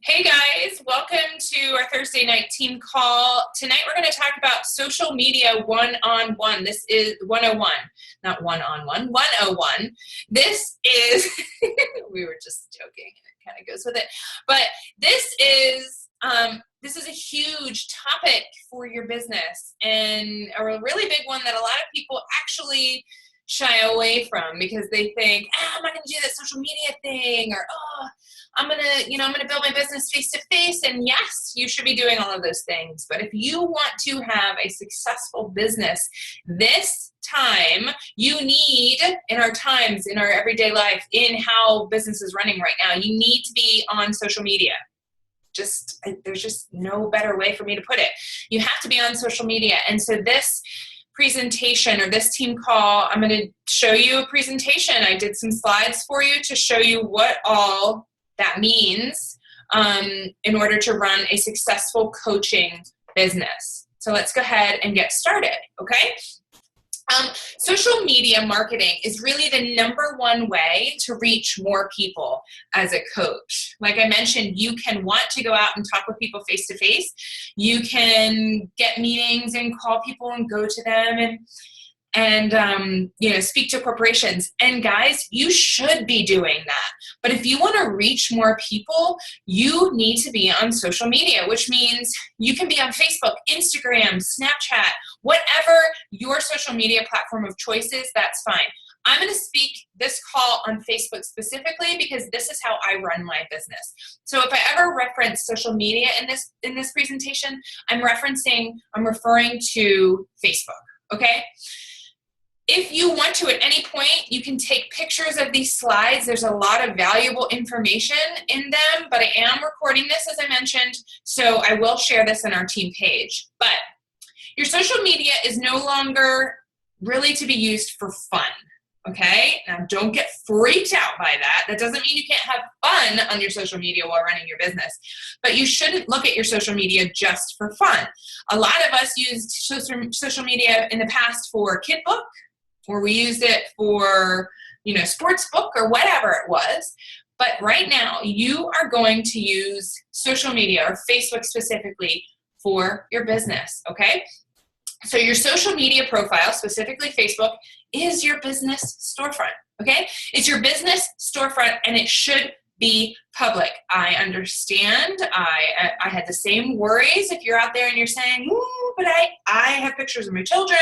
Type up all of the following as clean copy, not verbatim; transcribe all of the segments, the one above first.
Hey guys, welcome to our Thursday night team call. Tonight we're going to talk about social media one-on-one. This is 101, not one-on-one, 101. This is, we were just joking and it kind of goes with it, but this is a huge topic for your business and a really big one that a lot of people actually shy away from because they think, I'm not going to do that social media thing, or, I'm going to build my business face to face. And yes, you should be doing all of those things. But if you want to have a successful business this time, you need, in our times, in our everyday life, in how business is running right now, you need to be on social media. There's just no better way for me to put it. You have to be on social media. And so this presentation or this team call, I'm going to show you a presentation. I did some slides for you to show you what all that means in order to run a successful coaching business. So let's go ahead and get started, okay? Social media marketing is really the number one way to reach more people as a coach. Like I mentioned, you can want to go out and talk with people face to face. You can get meetings and call people and go to them and speak to corporations. And guys, you should be doing that. But if you want to reach more people, you need to be on social media, which means you can be on Facebook, Instagram, Snapchat, whatever your social media platform of choice is, that's fine. I'm going to speak this call on Facebook specifically because this is how I run my business. So if I ever reference social media in this presentation, I'm referring to Facebook, okay? If you want to, at any point, you can take pictures of these slides. There's a lot of valuable information in them, but I am recording this, as I mentioned, so I will share this on our team page. But your social media is no longer really to be used for fun, okay? Now, don't get freaked out by that. That doesn't mean you can't have fun on your social media while running your business, but you shouldn't look at your social media just for fun. A lot of us used social media in the past for kid book, or we used it for, sports book or whatever it was. But right now, you are going to use social media or Facebook specifically for your business, okay? So your social media profile, specifically Facebook, is your business storefront, okay? It's your business storefront, and it should be public. I understand. I had the same worries. If you're out there and you're saying, but I have pictures of my children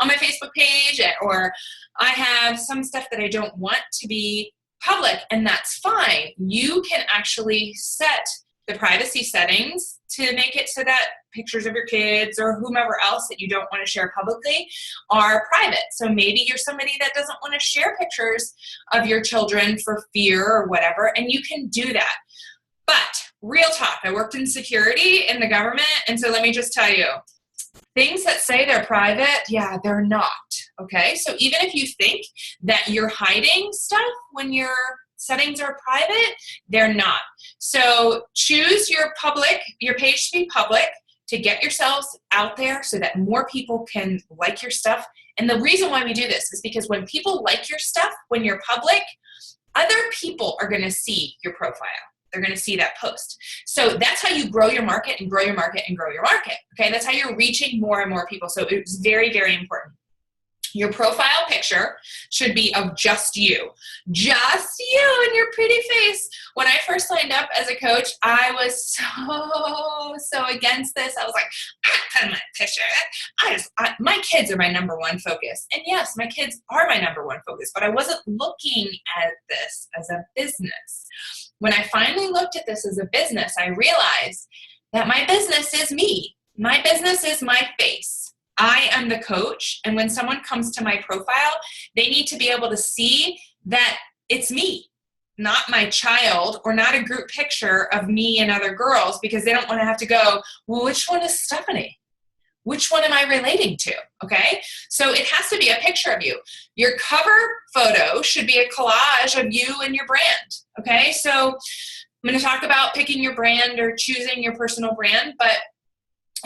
on my Facebook page, or I have some stuff that I don't want to be public, and that's fine. You can actually set the privacy settings to make it so that pictures of your kids or whomever else that you don't want to share publicly are private. So maybe you're somebody that doesn't want to share pictures of your children for fear or whatever, and you can do that. But real talk, I worked in security in the government, and so let me just tell you, things that say they're private, they're not, okay? So even if you think that you're hiding stuff when your settings are private, they're not. So choose your page to be public, to get yourselves out there so that more people can like your stuff. And the reason why we do this is because when people like your stuff, when you're public, other people are going to see your profile. They're going to see that post. So that's how you grow your market and grow your market and grow your market. Okay, that's how you're reaching more and more people. So it's very, very important. Your profile picture should be of just you and your pretty face. When I first signed up as a coach, I was so against this. I was like, put my picture. My kids are my number one focus. And yes, my kids are my number one focus, but I wasn't looking at this as a business. When I finally looked at this as a business, I realized that my business is me. My business is my face. I am the coach, and when someone comes to my profile, they need to be able to see that it's me, not my child, or not a group picture of me and other girls, because they don't want to have to go, well, which one is Stephanie? Which one am I relating to? Okay, so it has to be a picture of you. Your cover photo should be a collage of you and your brand. Okay, so I'm going to talk about picking your brand or choosing your personal brand, but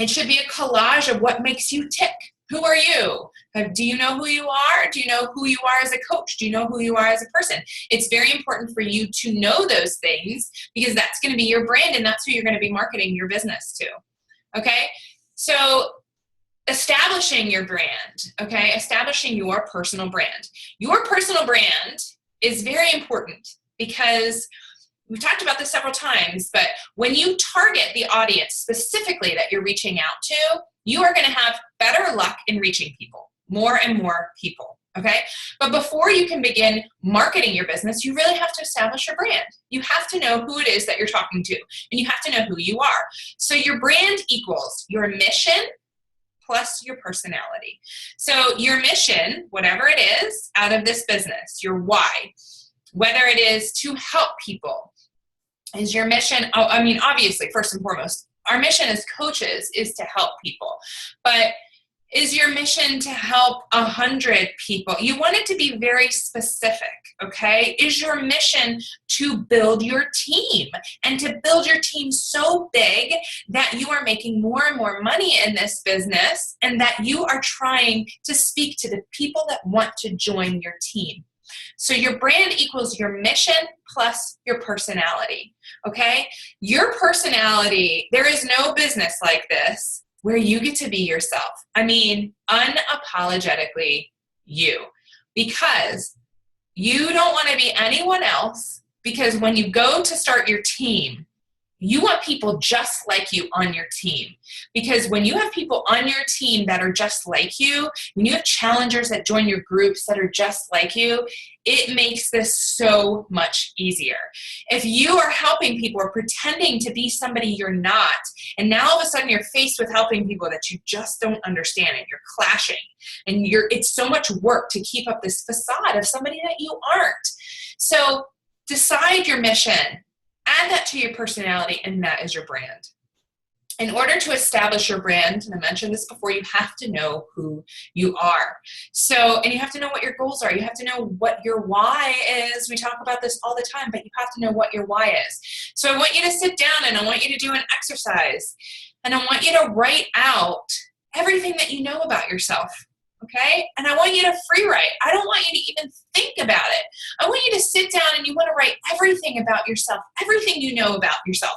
it should be a collage of what makes you tick, Who are you? Do you know who you are? Do you know who you are as a coach? Do you know who you are as a person? It's very important for you to know those things because that's going to be your brand and that's who you're going to be marketing your business to. Okay? So establishing your brand, okay? Establishing your personal brand. Your personal brand is very important because we've talked about this several times, but when you target the audience specifically that you're reaching out to, you are going to have better luck in reaching people, more and more people, okay? But before you can begin marketing your business, you really have to establish your brand. You have to know who it is that you're talking to, and you have to know who you are. So your brand equals your mission plus your personality. So your mission, whatever it is out of this business, your why, whether it is to help people, is your mission, obviously, first and foremost, our mission as coaches is to help people, but is your mission to help 100 people? You want it to be very specific, okay? Is your mission to build your team and to build your team so big that you are making more and more money in this business and that you are trying to speak to the people that want to join your team? So your brand equals your mission plus your personality, okay? Your personality, there is no business like this where you get to be yourself. Unapologetically you. Because you don't want to be anyone else, because when you go to start your team, you want people just like you on your team. Because when you have people on your team that are just like you, when you have challengers that join your groups that are just like you, it makes this so much easier. If you are helping people or pretending to be somebody you're not, and now all of a sudden you're faced with helping people that you just don't understand and you're clashing, and it's so much work to keep up this facade of somebody that you aren't. So decide your mission. Add that to your personality, and that is your brand. In order to establish your brand, and I mentioned this before, you have to know who you are. And you have to know what your goals are. You have to know what your why is. We talk about this all the time, but you have to know what your why is. So I want you to sit down and I want you to do an exercise. And I want you to write out everything that you know about yourself. Okay? And I want you to free write. I don't want you to even think about it. I want you to sit down and you want to write everything about yourself, everything you know about yourself.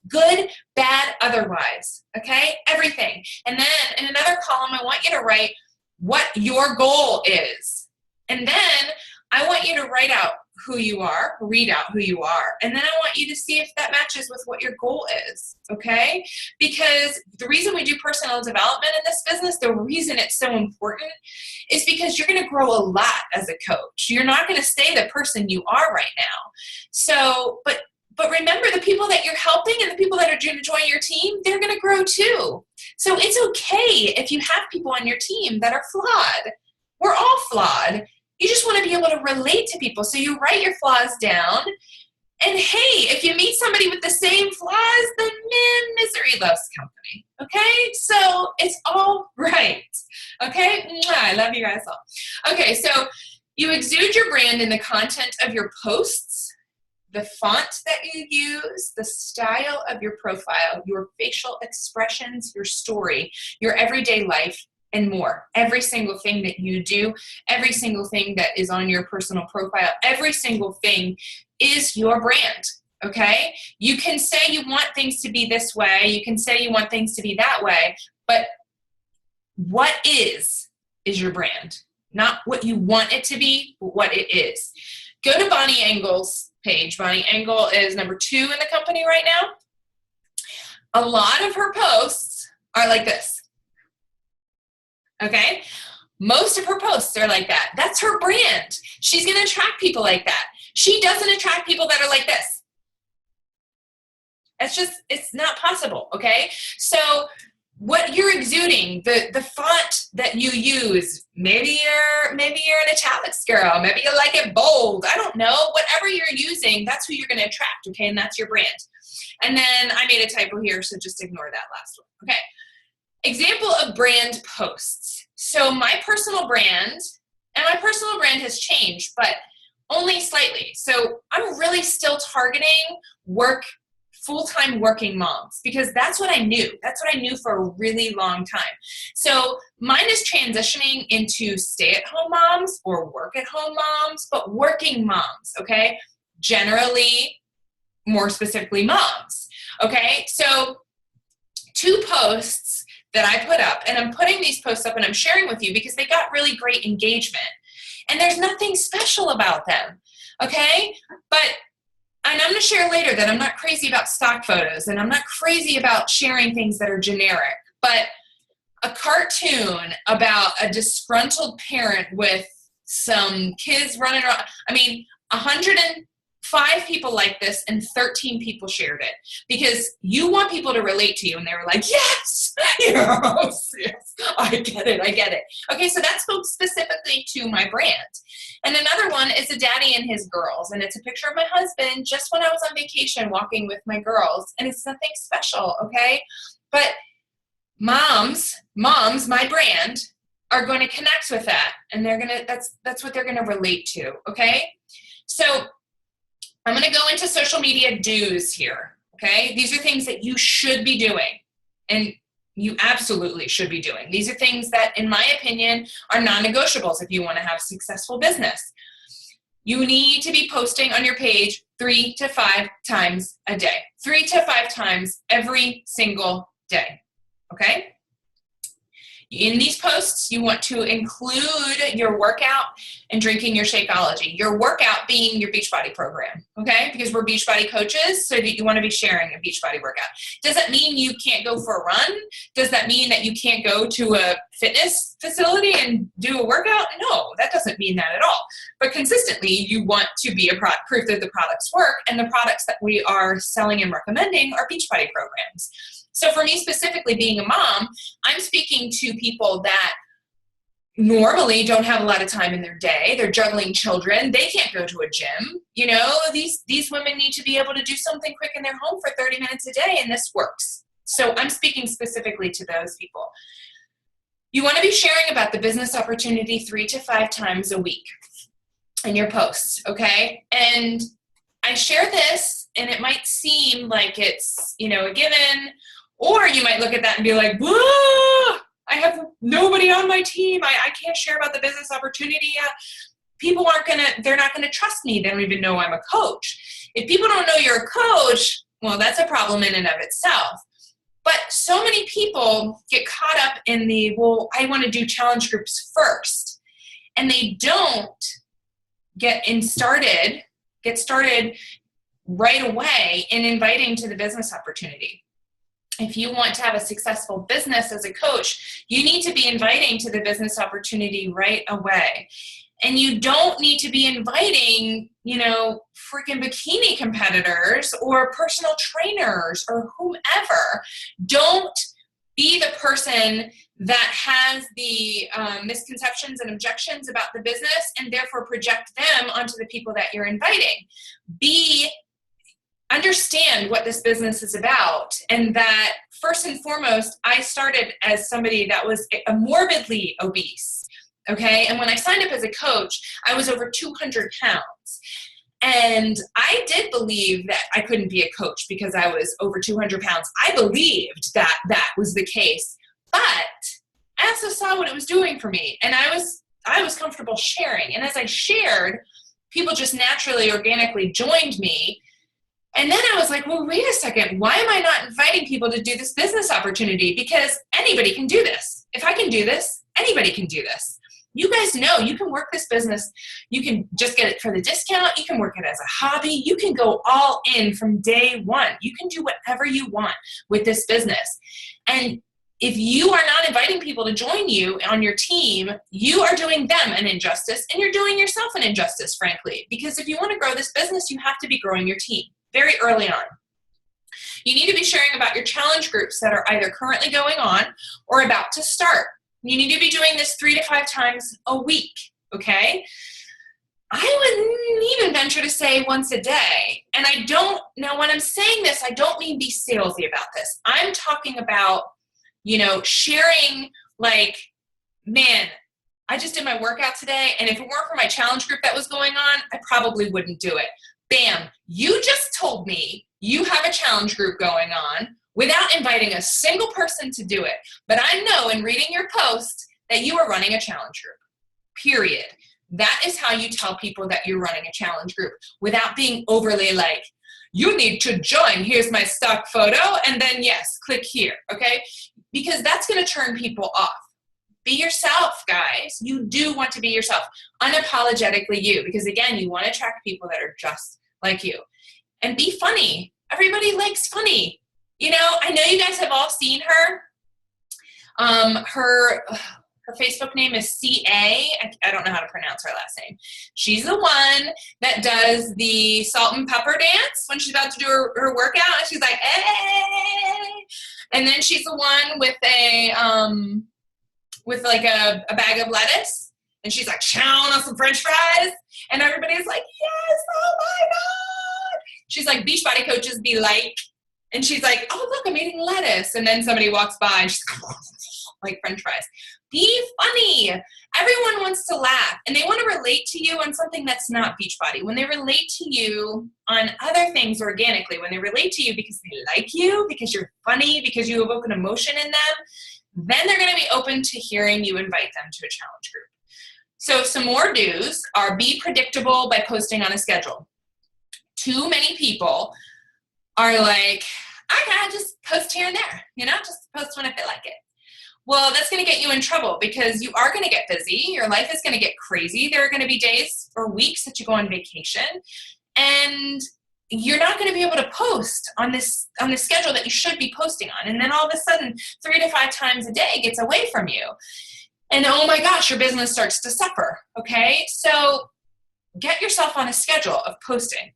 Good, bad, otherwise. Okay? Everything. And then in another column, I want you to write what your goal is. And then I want you to write out who you are, read out who you are. And then I want you to see if that matches with what your goal is, okay? Because the reason we do personal development in this business, the reason it's so important is because you're going to grow a lot as a coach. You're not going to stay the person you are right now. So, but remember, the people that you're helping and the people that are going to join your team, they're going to grow too. So it's okay if you have people on your team that are flawed. We're all flawed. You just want to be able to relate to people. So you write your flaws down. And hey, if you meet somebody with the same flaws, then misery loves company. Okay? So it's all right. Okay? I love you guys all. Okay, so you exude your brand in the content of your posts, the font that you use, the style of your profile, your facial expressions, your story, your everyday life, and more. Every single thing that you do, every single thing that is on your personal profile, every single thing is your brand, okay? You can say you want things to be this way, you can say you want things to be that way, but what is your brand? Not what you want it to be, but what it is. Go to Bonnie Engle's page. Bonnie Engle is number 2 in the company right now. A lot of her posts are like this. Okay? Most of her posts are like that. That's her brand. She's going to attract people like that. She doesn't attract people that are like this. It's not possible, okay? So what you're exuding, the font that you use, maybe you're an italics girl, maybe you like it bold, I don't know. Whatever you're using, that's who you're going to attract, okay? And that's your brand. And then I made a typo here, so just ignore that last one, okay? Example of brand posts. So my personal brand has changed, but only slightly. So I'm really still targeting work full-time working moms, because that's what I knew. That's what I knew for a really long time. So mine is transitioning into stay-at-home moms or work-at-home moms, but working moms, okay? Generally, more specifically, moms, okay? So 2 posts that I put up, and I'm putting these posts up and I'm sharing with you because they got really great engagement. And there's nothing special about them, okay? And I'm going to share later that I'm not crazy about stock photos, and I'm not crazy about sharing things that are generic, but a cartoon about a disgruntled parent with some kids running around. I mean, 105 people liked this and 13 people shared it because you want people to relate to you. And they were like, yes, yes, I get it. Okay, so that spoke specifically to my brand. And another one is a daddy and his girls. And it's a picture of my husband just when I was on vacation walking with my girls. And it's nothing special, okay? But moms, my brand, are going to connect with that. And they're going to, that's what they're going to relate to, okay? So I'm going to go into social media do's here, okay? These are things that you should be doing. And you absolutely should be doing. These are things that, in my opinion, are non-negotiables if you want to have successful business. You need to be posting on your page 3 to 5 times a day. 3 to 5 times every single day, okay? In these posts, you want to include your workout and drinking your Shakeology. Your workout being your Beachbody program, okay? Because we're Beachbody coaches, so that you want to be sharing a Beachbody workout. Does that mean you can't go for a run? Does that mean that you can't go to a fitness facility and do a workout? No, that doesn't mean that at all. But consistently, you want to be proof that the products work, and the products that we are selling and recommending are Beachbody programs. So for me specifically, being a mom, I'm speaking to people that normally don't have a lot of time in their day. They're juggling children. They can't go to a gym. You know, these women need to be able to do something quick in their home for 30 minutes a day, and this works. So I'm speaking specifically to those people. You want to be sharing about the business opportunity 3 to 5 times a week in your posts, okay? And I share this, and it might seem like it's, you know, a given, or you might look at that and be like, whoa, I have nobody on my team. I can't share about the business opportunity yet. People they're not gonna trust me. They don't even know I'm a coach. If people don't know you're a coach, well, that's a problem in and of itself. But so many people get caught up in well, I want to do challenge groups first. And they don't get started right away in inviting to the business opportunity. If you want to have a successful business as a coach, you need to be inviting to the business opportunity right away. And you don't need to be inviting, you know, freaking bikini competitors or personal trainers or whomever. Don't be the person that has the misconceptions and objections about the business and therefore project them onto the people that you're inviting. Understand what this business is about, and that first and foremost, I started as somebody that was morbidly obese, okay? And when I signed up as a coach, I was over 200 pounds. And I did believe that I couldn't be a coach because I was over 200 pounds. I believed that that was the case, but I also saw what it was doing for me, and I was comfortable sharing. And as I shared, people just naturally, organically joined me. And then I was like, well, wait a second. Why am I not inviting people to do this business opportunity? Because anybody can do this. If I can do this, anybody can do this. You guys know you can work this business. You can just get it for the discount. You can work it as a hobby. You can go all in from day one. You can do whatever you want with this business. And if you are not inviting people to join you on your team, you are doing them an injustice, and you're doing yourself an injustice, frankly. Because if you want to grow this business, you have to be growing your team very early on. You need to be sharing about your challenge groups that are either currently going on or about to start. You need to be doing this 3 to 5 times a week, okay? I wouldn't even venture to say once a day. And now when I'm saying this, I don't mean be salesy about this. I'm talking about, you know, sharing like, man, I just did my workout today, and if it weren't for my challenge group that was going on, I probably wouldn't do it. Bam, you just told me you have a challenge group going on without inviting a single person to do it. But I know in reading your post that you are running a challenge group, period. That is how you tell people that you're running a challenge group without being overly like, you need to join, here's my stock photo, and then yes, click here, okay? Because that's gonna turn people off. Be yourself, guys. You do want to be yourself, unapologetically you, because again, you wanna attract people that are just like you. And be funny. Everybody likes funny. You know, I know you guys have all seen her. Her Facebook name is C.A. I don't know how to pronounce her last name. She's the one that does the salt and pepper dance when she's about to do her workout. And she's like, hey. And then she's the one with a bag of lettuce. And she's like chowing on some French fries. And everybody's like, yes, oh my God. She's like, Beachbody coaches be like, and she's like, oh, look, I'm eating lettuce. And then somebody walks by and she's like French fries. Be funny. Everyone wants to laugh and they want to relate to you on something that's not Beachbody. When they relate to you on other things organically, when they relate to you because they like you, because you're funny, because you evoke an emotion in them, then they're going to be open to hearing you invite them to a challenge group. So some more do's are be predictable by posting on a schedule. Too many people are like, I gotta just post here and there, just post when I feel like it. Well, that's going to get you in trouble because you are going to get busy. Your life is going to get crazy. There are going to be days or weeks that you go on vacation and you're not going to be able to post on the schedule that you should be posting on. And then all of a sudden, 3 to 5 times a day gets away from you. And oh my gosh, your business starts to suffer. Okay. So get yourself on a schedule of posting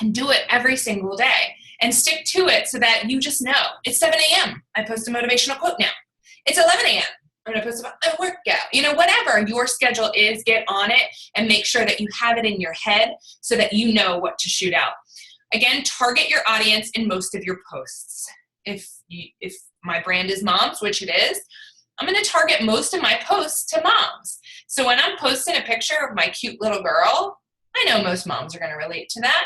and do it every single day and stick to it so that you just know it's 7 a.m. I post a motivational quote now. It's 11 a.m. I'm going to post about a workout. Whatever your schedule is, get on it and make sure that you have it in your head so that you know what to shoot out. Again, target your audience in most of your posts. If my brand is moms, which it is, I'm going to target most of my posts to moms. So when I'm posting a picture of my cute little girl, I know most moms are going to relate to that.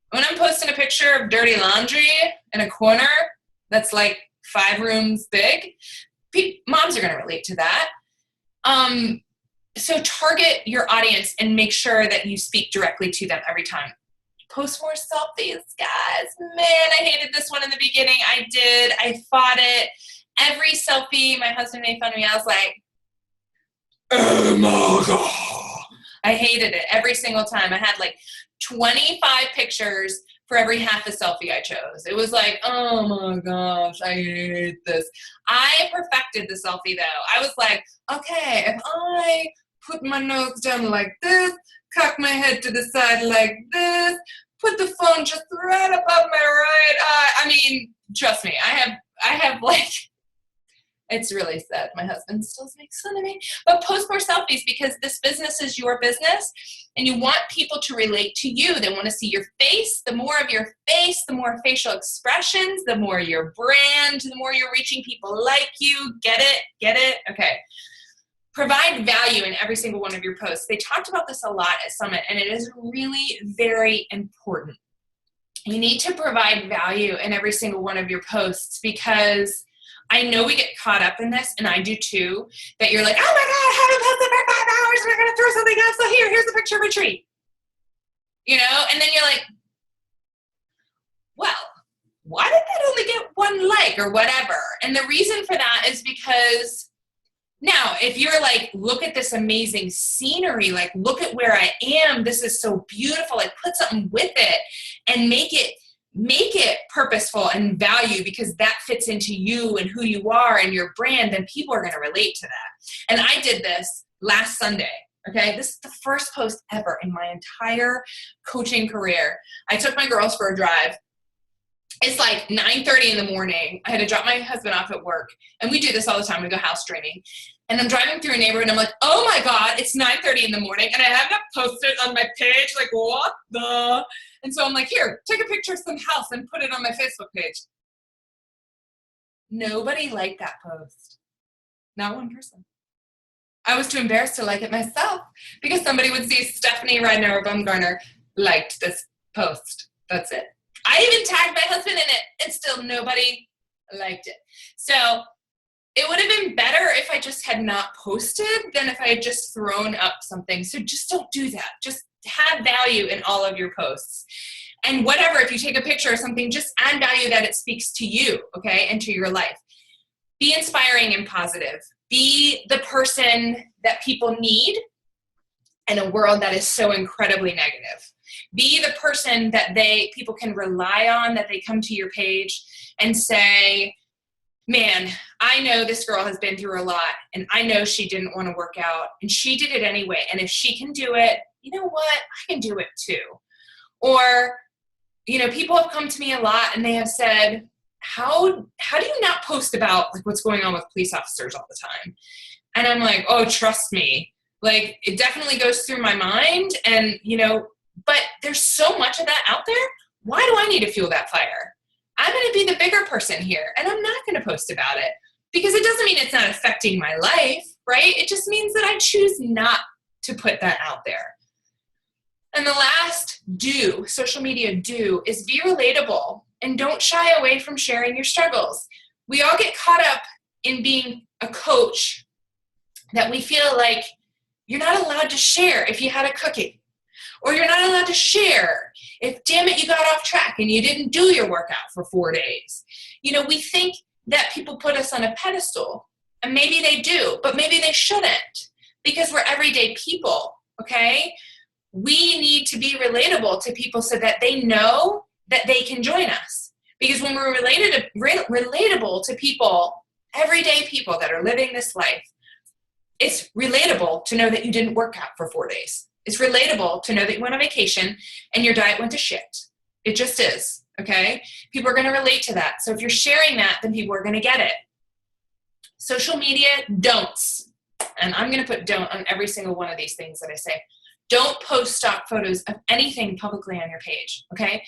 When I'm posting a picture of dirty laundry in a corner that's like 5 rooms big, moms are going to relate to that. So target your audience and make sure that you speak directly to them every time. Post more selfies, guys. Man, I hated this one in the beginning. I fought it. Every selfie, my husband made fun of me. I was like, oh my God. I hated it every single time. I had like 25 pictures for every half a selfie I chose. It was like, oh my gosh, I hate this. I perfected the selfie though. I was like, okay, if I put my nose down like this, cock my head to the side like this, put the phone just right above my right eye. I mean, trust me, I have like, it's really sad. My husband still makes fun of me. But post more selfies because this business is your business and you want people to relate to you. They want to see your face. The more of your face, the more facial expressions, the more your brand, the more you're reaching people like you. Get it? Get it? Okay. Provide value in every single one of your posts. They talked about this a lot at Summit and it is really very important. You need to provide value in every single one of your posts because I know we get caught up in this, and I do too, that you're like, oh my God, I haven't posted for 5 hours, we're going to throw something else, so here's the picture of a tree. And then you're like, well, why did that only get 1 like or whatever? And the reason for that is because now, if you're like, look at this amazing scenery, like look at where I am, this is so beautiful, like put something with it and make it purposeful and value because that fits into you and who you are and your brand, then people are going to relate to that. And I did this last Sunday. Okay. This is the first post ever in my entire coaching career. I took my girls for a drive. It's like 9:30 in the morning. I had to drop my husband off at work. And we do this all the time. We go house training. And I'm driving through a neighborhood and I'm like, oh my God, it's 9:30 in the morning. And I have that posted on my page. Like, what the? And so I'm like, here, take a picture of some house and put it on my Facebook page. Nobody liked that post. Not one person. I was too embarrassed to like it myself because somebody would see Stephanie Reidner or Bumgarner liked this post. That's it. I even tagged my husband in it, and still nobody liked it. So it would have been better if I just had not posted than if I had just thrown up something. So just don't do that. Just have value in all of your posts. And whatever, if you take a picture or something, just add value that it speaks to you, okay, and to your life. Be inspiring and positive. Be the person that people need in a world that is so incredibly negative. Be the person that people can rely on, that they come to your page and say, man, I know this girl has been through a lot, and I know she didn't want to work out, and she did it anyway. And if she can do it, you know what? I can do it too. Or, you know, people have come to me a lot and they have said, how do you not post about like what's going on with police officers all the time? And I'm like, oh, trust me. Like, it definitely goes through my mind, and, you know, but there's so much of that out there. Why do I need to fuel that fire? I'm going to be the bigger person here, and I'm not going to post about it, because it doesn't mean it's not affecting my life, right? It just means that I choose not to put that out there. And the last social media is be relatable, and don't shy away from sharing your struggles. We all get caught up in being a coach that we feel like you're not allowed to share if you had a cookie, or you're not allowed to share if, damn it, you got off track and you didn't do your workout for 4 days. You know, we think that people put us on a pedestal, and maybe they do, but maybe they shouldn't, because we're everyday people, okay? We need to be relatable to people so that they know that they can join us. Because when we're relatable to people, everyday people that are living this life, it's relatable to know that you didn't work out for 4 days. It's relatable to know that you went on vacation and your diet went to shit. It just is, okay? People are going to relate to that. So if you're sharing that, then people are going to get it. Social media don'ts. And I'm going to put don't on every single one of these things that I say. Don't post stock photos of anything publicly on your page, okay?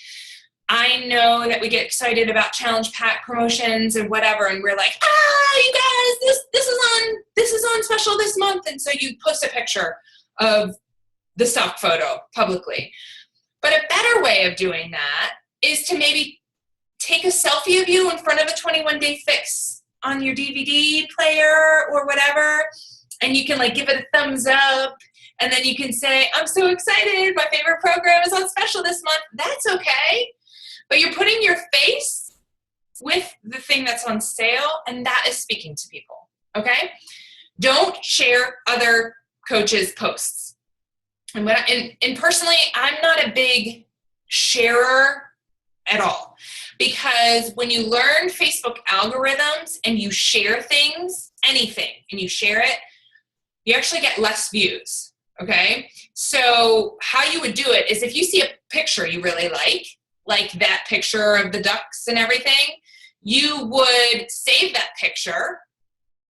I know that we get excited about challenge pack promotions and whatever, and we're like, you guys, this is on special this month, and so you post a picture of the stock photo publicly. But a better way of doing that is to maybe take a selfie of you in front of a 21-day fix on your DVD player or whatever, and you can like give it a thumbs up. And then you can say, I'm so excited. My favorite program is on special this month. That's okay. But you're putting your face with the thing that's on sale, and that is speaking to people, okay? Don't share other coaches' posts. And personally, I'm not a big sharer at all, because when you learn Facebook algorithms and you share things, anything, and you share it, you actually get less views. Okay, so how you would do it is if you see a picture you really like that picture of the ducks and everything, you would save that picture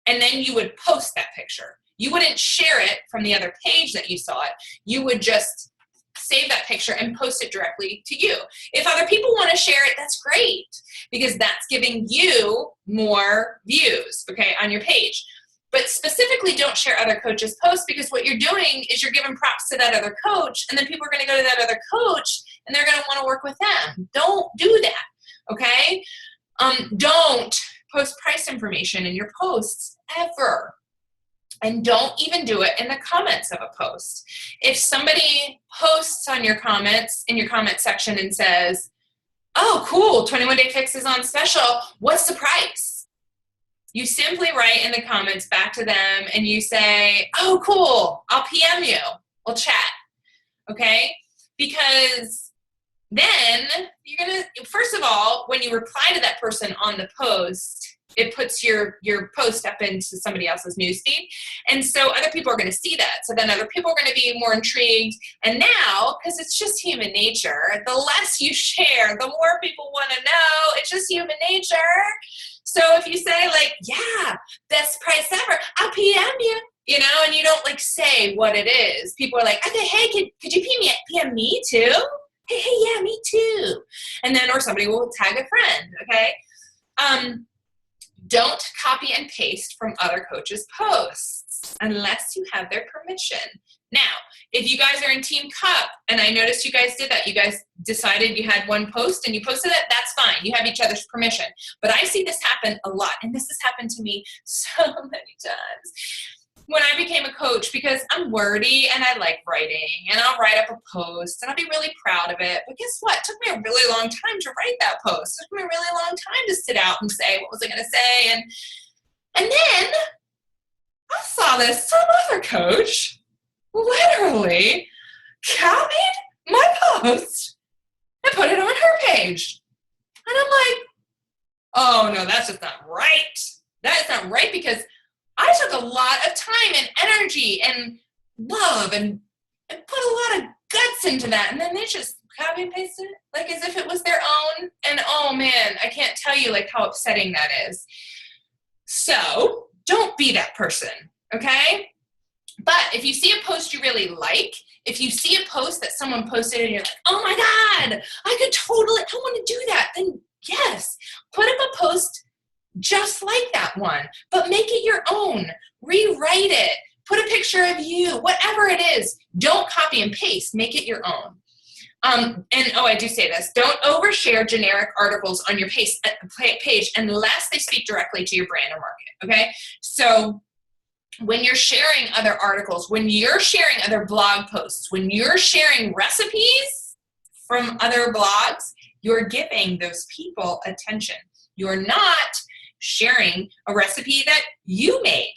and then you would post that picture. You wouldn't share it from the other page that you saw it. You would just save that picture and post it directly to you. If other people want to share it, that's great, because that's giving you more views, okay, on your page. But specifically, don't share other coaches' posts, because what you're doing is you're giving props to that other coach, and then people are going to go to that other coach, and they're going to want to work with them. Don't do that, okay? Don't post price information in your posts ever. And don't even do it in the comments of a post. If somebody posts on your comments, in your comment section, and says, oh, cool, 21-day fix is on special, what's the price? You simply write in the comments back to them and you say, oh, cool, I'll PM you. We'll chat, okay? Because then you're going to, first of all, when you reply to that person on the post, it puts your post up into somebody else's newsfeed. And so other people are going to see that. So then other people are going to be more intrigued. And now, because it's just human nature, the less you share, the more people want to know. It's just human nature. So if you say like, yeah, best price ever, I'll PM you, you know, and you don't like say what it is. People are like, okay, hey, could you PM me too? Hey, yeah, me too. And then, or somebody will tag a friend, okay? Don't copy and paste from other coaches' posts unless you have their permission. Now, if you guys are in Team Cup, and I noticed you guys did that, you guys decided you had one post and you posted it, that's fine. You have each other's permission. But I see this happen a lot, and this has happened to me so many times when I became a coach, because I'm wordy and I like writing, and I'll write up a post and I'll be really proud of it. But guess what? It took me a really long time to write that post. It took me a really long time to sit out and say, what was I going to say? And then I saw this some other coach literally copied my post and put it on her page. And I'm like, oh no, that's just not right. That is not right, because I took a lot of time and energy and love and put a lot of guts into that. And then they just copy and pasted it like as if it was their own. And oh man, I can't tell you like how upsetting that is. So don't be that person, okay? But if you see a post you really like, if you see a post that someone posted and you're like, oh my God, I want to do that, then yes, put up a post just like that one, but make it your own. Rewrite it. Put a picture of you, whatever it is. Don't copy and paste. Make it your own. I do say this. Don't overshare generic articles on your page unless they speak directly to your brand or market, okay? So when you're sharing other articles, when you're sharing other blog posts, when you're sharing recipes from other blogs, you're giving those people attention. You're not sharing a recipe that you made.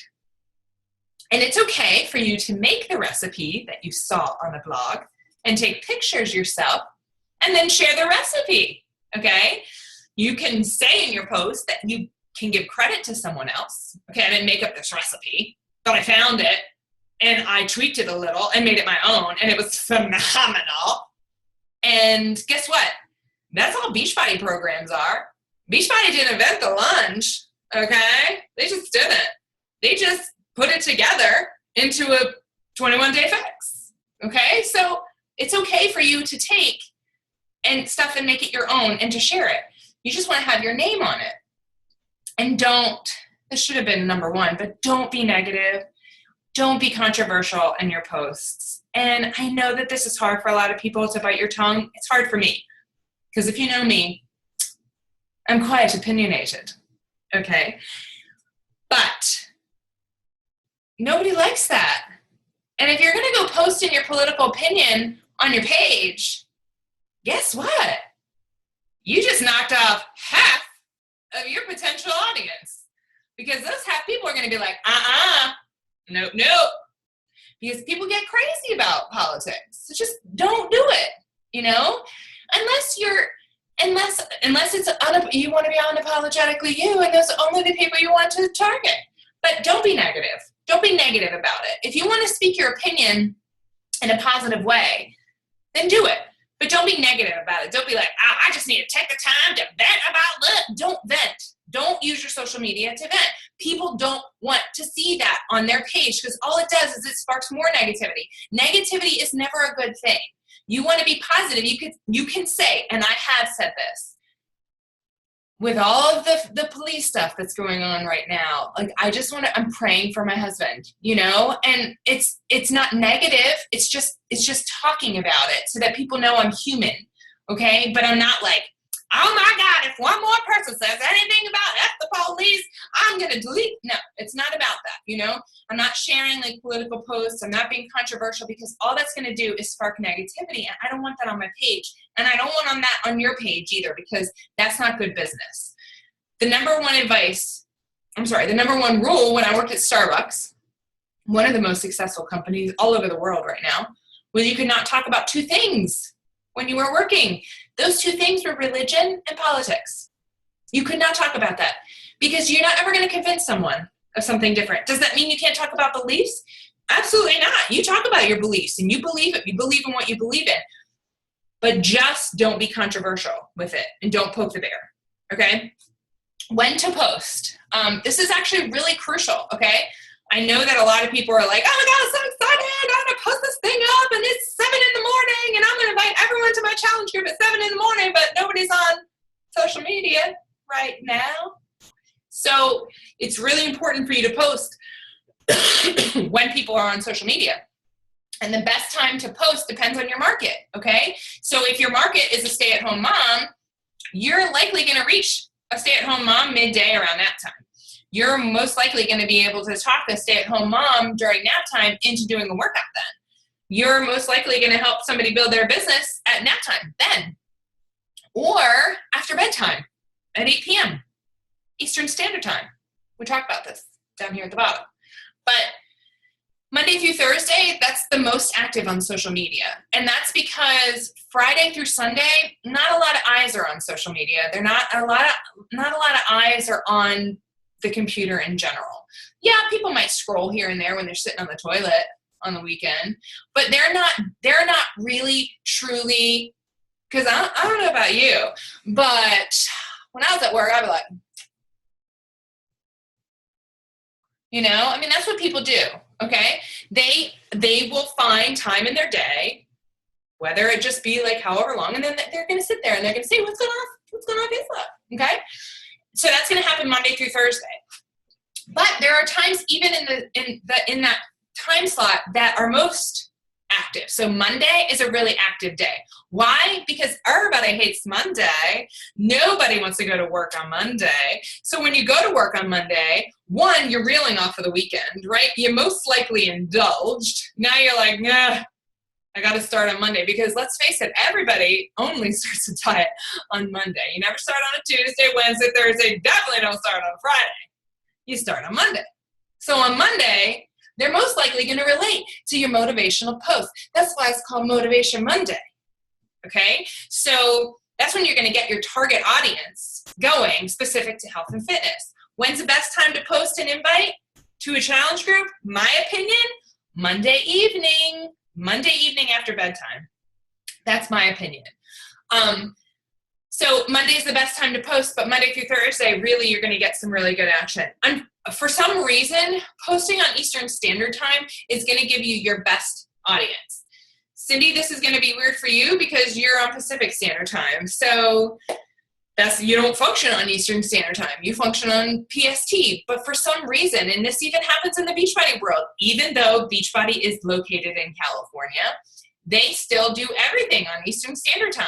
And it's okay for you to make the recipe that you saw on a blog and take pictures yourself and then share the recipe, okay? You can say in your post that you can give credit to someone else. Okay, I didn't make up this recipe, but I found it and I tweaked it a little and made it my own, and it was phenomenal. And guess what? That's all Beachbody programs are. Beachbody didn't invent the lunge, okay? They just didn't. They just put it together into a 21-day fix, okay? So it's okay for you to take and stuff and make it your own and to share it. You just want to have your name on it. And this should have been number one, but don't be negative. Don't be controversial in your posts. And I know that this is hard for a lot of people to bite your tongue. It's hard for me, because if you know me, I'm quite opinionated, okay? But nobody likes that. And if you're going to go post in your political opinion on your page, guess what? You just knocked off half of your potential audience, because those half people are going to be like, nope. Because people get crazy about politics. So just don't do it, unless it's you want to be unapologetically you, and those are only the people you want to target. But don't be negative. Don't be negative about it. If you want to speak your opinion in a positive way, then do it. But don't be negative about it. Don't be like, I just need to take the time to vent about that. Don't vent. Don't use your social media to vent. People don't want to see that on their page, because all it does is it sparks more negativity. Negativity is never a good thing. You want to be positive. You can say, and I have said this, with all of the police stuff that's going on right now, like I'm praying for my husband, and it's not negative. It's just talking about it so that people know I'm human. Okay. But I'm not like, oh my God, if one more person says anything about F the police, I'm going to delete. No, it's not about that. I'm not sharing like political posts. I'm not being controversial, because all that's going to do is spark negativity. And I don't want that on my page. And I don't want that on your page either, because that's not good business. The number one rule when I worked at Starbucks, one of the most successful companies all over the world right now, was you could not talk about two things when you were working. Those two things were religion and politics. You could not talk about that, because you're not ever going to convince someone of something different. Does that mean you can't talk about beliefs? Absolutely not. You talk about your beliefs and you believe it. You believe in what you believe in. But just don't be controversial with it, and don't poke the bear, okay? When to post. This is actually really crucial, okay? I know that a lot of people are like, oh my God, I'm so excited. I'm going to post this thing up and it's 7 a.m. and I'm going to invite everyone to my challenge group at 7 a.m, but nobody's on social media right now. So it's really important for you to post when people are on social media. And the best time to post depends on your market, okay? So if your market is a stay-at-home mom, you're likely going to reach a stay-at-home mom midday around nap time. You're most likely going to be able to talk a stay-at-home mom during nap time into doing a workout then. You're most likely going to help somebody build their business at nap time then, or after bedtime at 8 p.m. Eastern Standard Time. We talked about this down here at the bottom. But Monday through Thursday, that's the most active on social media. And that's because Friday through Sunday, not a lot of eyes are on social media. Not a lot of eyes are on the computer in general. Yeah, people might scroll here and there when they're sitting on the toilet on the weekend, but they're not really truly, because I don't know about you, but when I was at work, I'd be like, I mean, that's what people do, okay? They will find time in their day, whether it just be like however long, and then they're going to sit there and they're going to say, what's going on Facebook, okay? So that's going to happen Monday through Thursday. But there are times even in that time slot that are most active. So Monday is a really active day. Why? Because everybody hates Monday. Nobody wants to go to work on Monday. So when you go to work on Monday, one, you're reeling off of the weekend, right? You most likely indulged. Now you're like, nah, I got to start on Monday, because let's face it, everybody only starts a diet on Monday. You never start on a Tuesday, Wednesday, Thursday. Definitely don't start on Friday. You start on Monday. So on Monday, they're most likely going to relate to your motivational post. That's why it's called Motivation Monday. Okay? So that's when you're going to get your target audience going specific to health and fitness. When's the best time to post an invite to a challenge group? My opinion, Monday evening after bedtime. That's my opinion. So Monday is the best time to post, but Monday through Thursday, really, you're going to get some really good action. For some reason, posting on Eastern Standard Time is going to give you your best audience. Cindy, this is going to be weird for you because you're on Pacific Standard Time. So you don't function on Eastern Standard Time. You function on PST. But for some reason, and this even happens in the Beachbody world, even though Beachbody is located in California, they still do everything on Eastern Standard Time.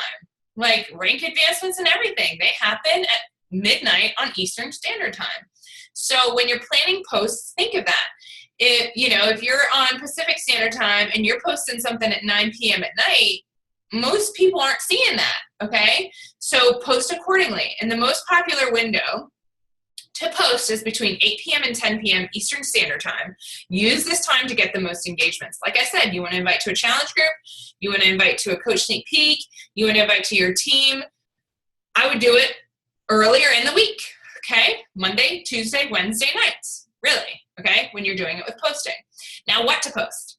Like rank advancements and everything. They happen at midnight on Eastern Standard Time. So when you're planning posts, think of that. If you're on Pacific Standard Time and you're posting something at 9 p.m. at night, most people aren't seeing that, okay? So post accordingly. And the most popular window to post is between 8 p.m. and 10 p.m. Eastern Standard Time. Use this time to get the most engagements. Like I said, you want to invite to a challenge group, you want to invite to a coach sneak peek, you want to invite to your team. I would do it earlier in the week, okay? Monday, Tuesday, Wednesday nights, really, okay? When you're doing it with posting. Now, what to post?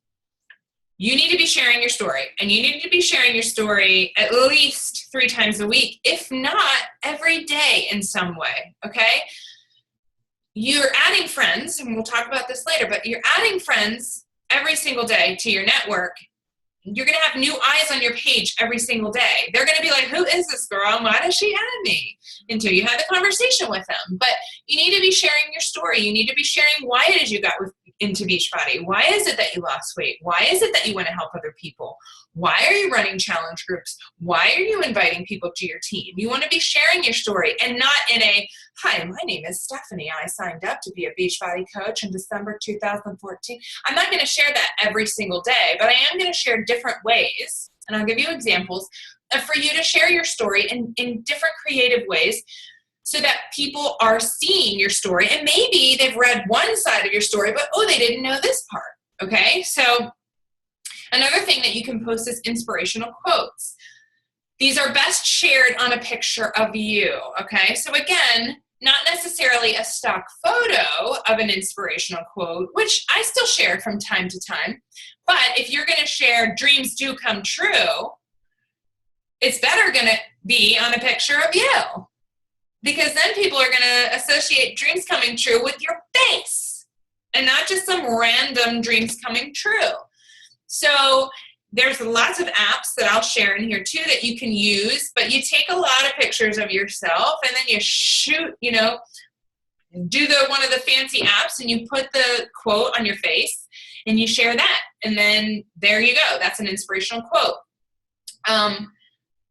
You need to be sharing your story, and you need to be sharing your story at least 3 times a week, if not every day in some way, okay? You're adding friends, and we'll talk about this later, but you're adding friends every single day to your network. You're going to have new eyes on your page every single day. They're going to be like, who is this girl? Why does she add me? Until you have the conversation with them. But you need to be sharing your story. You need to be sharing why it is you got into Beachbody. Why is it that you lost weight? Why is it that you want to help other people? Why are you running challenge groups? Why are you inviting people to your team? You want to be sharing your story and not in a, hi, my name is Stephanie. I signed up to be a Beachbody coach in December 2014. I'm not going to share that every single day, but I am going to share different ways, and I'll give you examples, for you to share your story in different creative ways so that people are seeing your story. And maybe they've read one side of your story, but, oh, they didn't know this part, okay? So another thing that you can post is inspirational quotes. These are best shared on a picture of you, okay? So again, not necessarily a stock photo of an inspirational quote, which I still share from time to time, but if you're gonna share dreams do come true, it's better gonna be on a picture of you, because then people are gonna associate dreams coming true with your face and not just some random dreams coming true. So there's lots of apps that I'll share in here too that you can use, but you take a lot of pictures of yourself and then you shoot, do one of the fancy apps and you put the quote on your face. and you share that. And then there you go. That's an inspirational quote.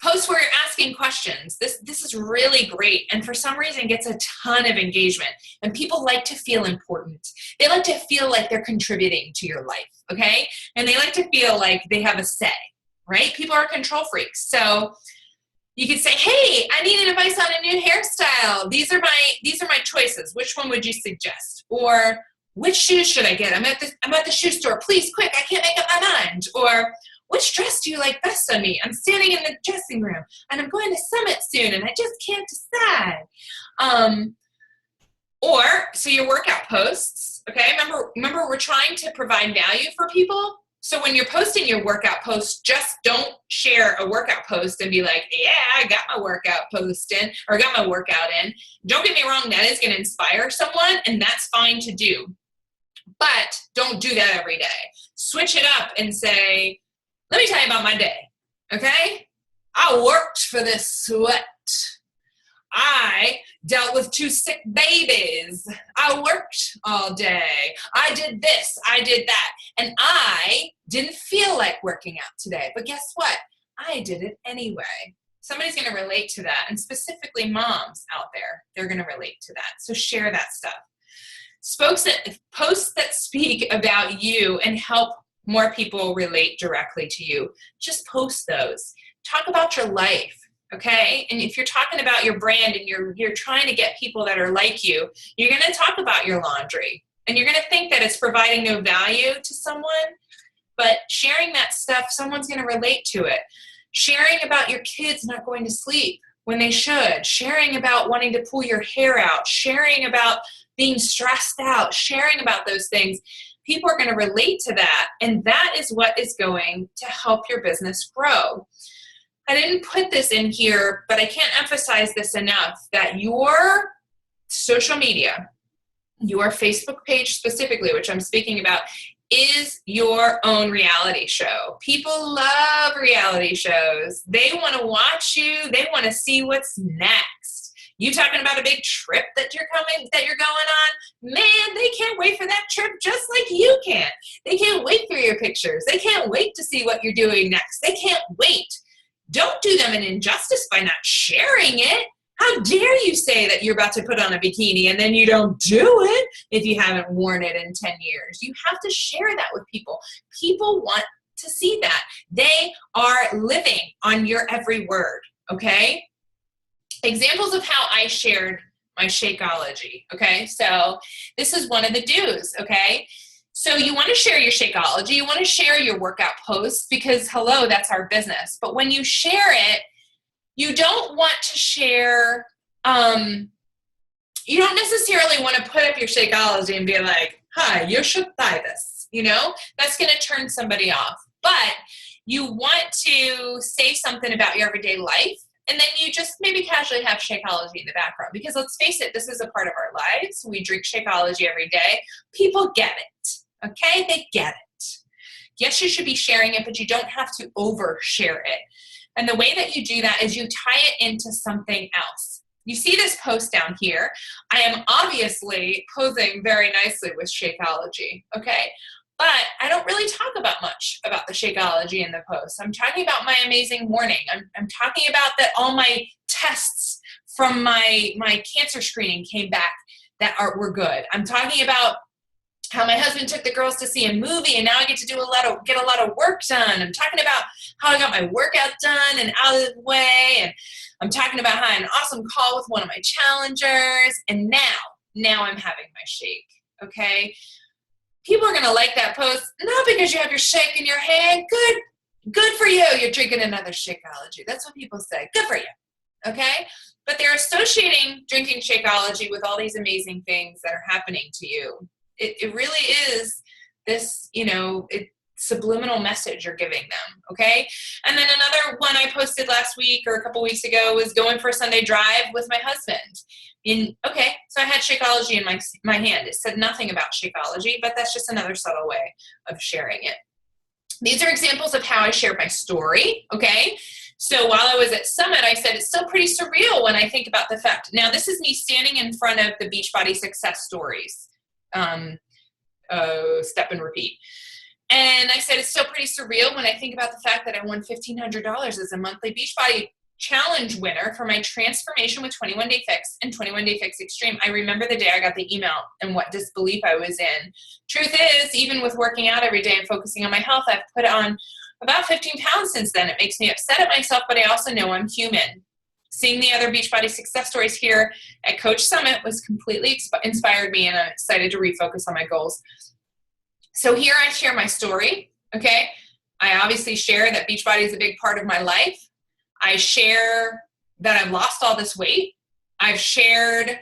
Post where you're asking questions. This is really great, and for some reason gets a ton of engagement. And people like to feel important. They like to feel like they're contributing to your life, okay? And they like to feel like they have a say, right? People are control freaks. So you could say, hey, I need advice on a new hairstyle. These are my choices. Which one would you suggest? Or which shoes should I get? I'm at the shoe store. Please, quick, I can't make up my mind. Or which dress do you like best on me? I'm standing in the dressing room and I'm going to Summit soon and I just can't decide. So your workout posts, okay? Remember we're trying to provide value for people. So when you're posting your workout post, just don't share a workout post and be like, yeah, I got my workout post in or got my workout in. Don't get me wrong, that is going to inspire someone and that's fine to do. But don't do that every day. Switch it up and say, let me tell you about my day, okay? I worked for this sweat. I dealt with 2 sick babies. I worked all day. I did this. I did that. And I didn't feel like working out today. But guess what? I did it anyway. Somebody's going to relate to that. And specifically moms out there, they're going to relate to that. So share that stuff. Posts that speak about you and help more people relate directly to you. Just post those. Talk about your life, okay? And if you're talking about your brand and you're trying to get people that are like you, you're going to talk about your laundry. And you're going to think that it's providing no value to someone, but sharing that stuff, someone's going to relate to it. Sharing about your kids not going to sleep when they should. Sharing about wanting to pull your hair out. Sharing about being stressed out. Sharing about those things. People are going to relate to that, and that is what is going to help your business grow. I didn't put this in here, but I can't emphasize this enough, that your social media, your Facebook page specifically, which I'm speaking about, is your own reality show. People love reality shows. They want to watch you. They want to see what's next. You talking about a big trip that you're going on? Man, they can't wait for that trip just like you can. They can't wait for your pictures. They can't wait to see what you're doing next. They can't wait. Don't do them an injustice by not sharing it. How dare you say that you're about to put on a bikini and then you don't do it if you haven't worn it in 10 years. You have to share that with people. People want to see that. They are living on your every word, okay? Examples of how I shared my Shakeology, okay? So this is one of the do's, okay? So you want to share your Shakeology, you want to share your workout posts because, hello, that's our business. But when you share it, you don't want to share, you don't necessarily want to put up your Shakeology and be like, hi, you should buy this, That's going to turn somebody off. But you want to say something about your everyday life. And then you just maybe casually have Shakeology in the background. Because let's face it, this is a part of our lives. We drink Shakeology every day. People get it, okay? They get it. Yes, you should be sharing it, but you don't have to overshare it. And the way that you do that is you tie it into something else. You see this post down here. I am obviously posing very nicely with Shakeology, okay? But I don't really talk about much about the Shakeology in the post. I'm talking about my amazing morning. I'm talking about that all my tests from my cancer screening came back that were good. I'm talking about how my husband took the girls to see a movie and now I get to get a lot of work done. I'm talking about how I got my workout done and out of the way. And I'm talking about how I had an awesome call with one of my challengers. And now I'm having my shake, okay? People are going to like that post, not because you have your shake in your hand. Good for you. You're drinking another Shakeology. That's what people say. Good for you. Okay? But they're associating drinking Shakeology with all these amazing things that are happening to you. It really is this, subliminal message you're giving them. Okay? And then another one I posted last week or a couple weeks ago was going for a Sunday drive with my husband. So I had Shakeology in my hand. It said nothing about Shakeology, but that's just another subtle way of sharing it. These are examples of how I shared my story, okay? So while I was at Summit, I said it's still pretty surreal when I think about the fact. Now, this is me standing in front of the Beachbody success stories step and repeat. And I said, it's still pretty surreal when I think about the fact that I won $1,500 as a monthly Beachbody challenge winner for my transformation with 21 Day Fix and 21 Day Fix Extreme. I remember the day I got the email and what disbelief I was in. Truth is, even with working out every day and focusing on my health, I've put on about 15 pounds since then. It makes me upset at myself, but I also know I'm human. Seeing the other Beachbody success stories here at Coach Summit was completely inspired me, and I'm excited to refocus on my goals. So here I share my story, okay? I obviously share that Beachbody is a big part of my life. I share that I've lost all this weight. I've shared,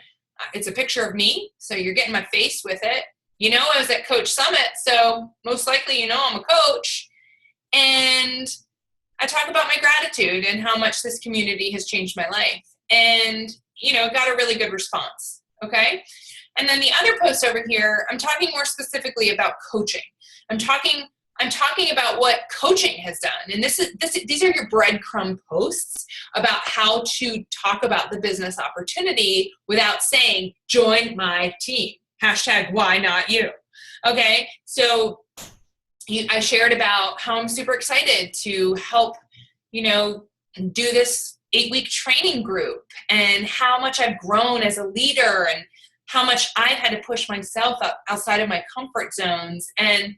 it's a picture of me, so you're getting my face with it. You know, I was at Coach Summit, so most likely you know I'm a coach. And I talk about my gratitude and how much this community has changed my life. And, you know, got a really good response, okay? And then the other post over here, I'm talking more specifically about coaching. I'm talking about what coaching has done. And these are your breadcrumb posts about how to talk about the business opportunity without saying, join my team. Hashtag why not you? Okay, so I shared about how I'm super excited to help, you know, do this 8-week training group and how much I've grown as a leader and how much I've had to push myself up outside of my comfort zones. And,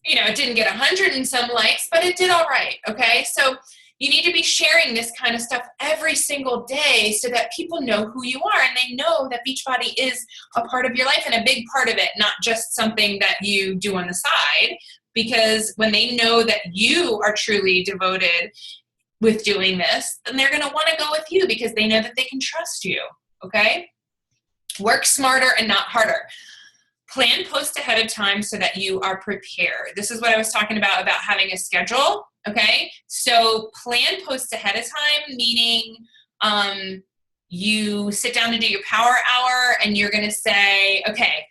you know, it didn't get 100 and some likes, but it did all right. Okay. So you need to be sharing this kind of stuff every single day so that people know who you are and they know that Beachbody is a part of your life and a big part of it, not just something that you do on the side. Because when they know that you are truly devoted with doing this, then they're going to want to go with you because they know that they can trust you. Okay. Work smarter and not harder. Plan posts ahead of time so that you are prepared. This is what I was talking about having a schedule, okay? So plan posts ahead of time, meaning you sit down to do your power hour and you're going to say, okay,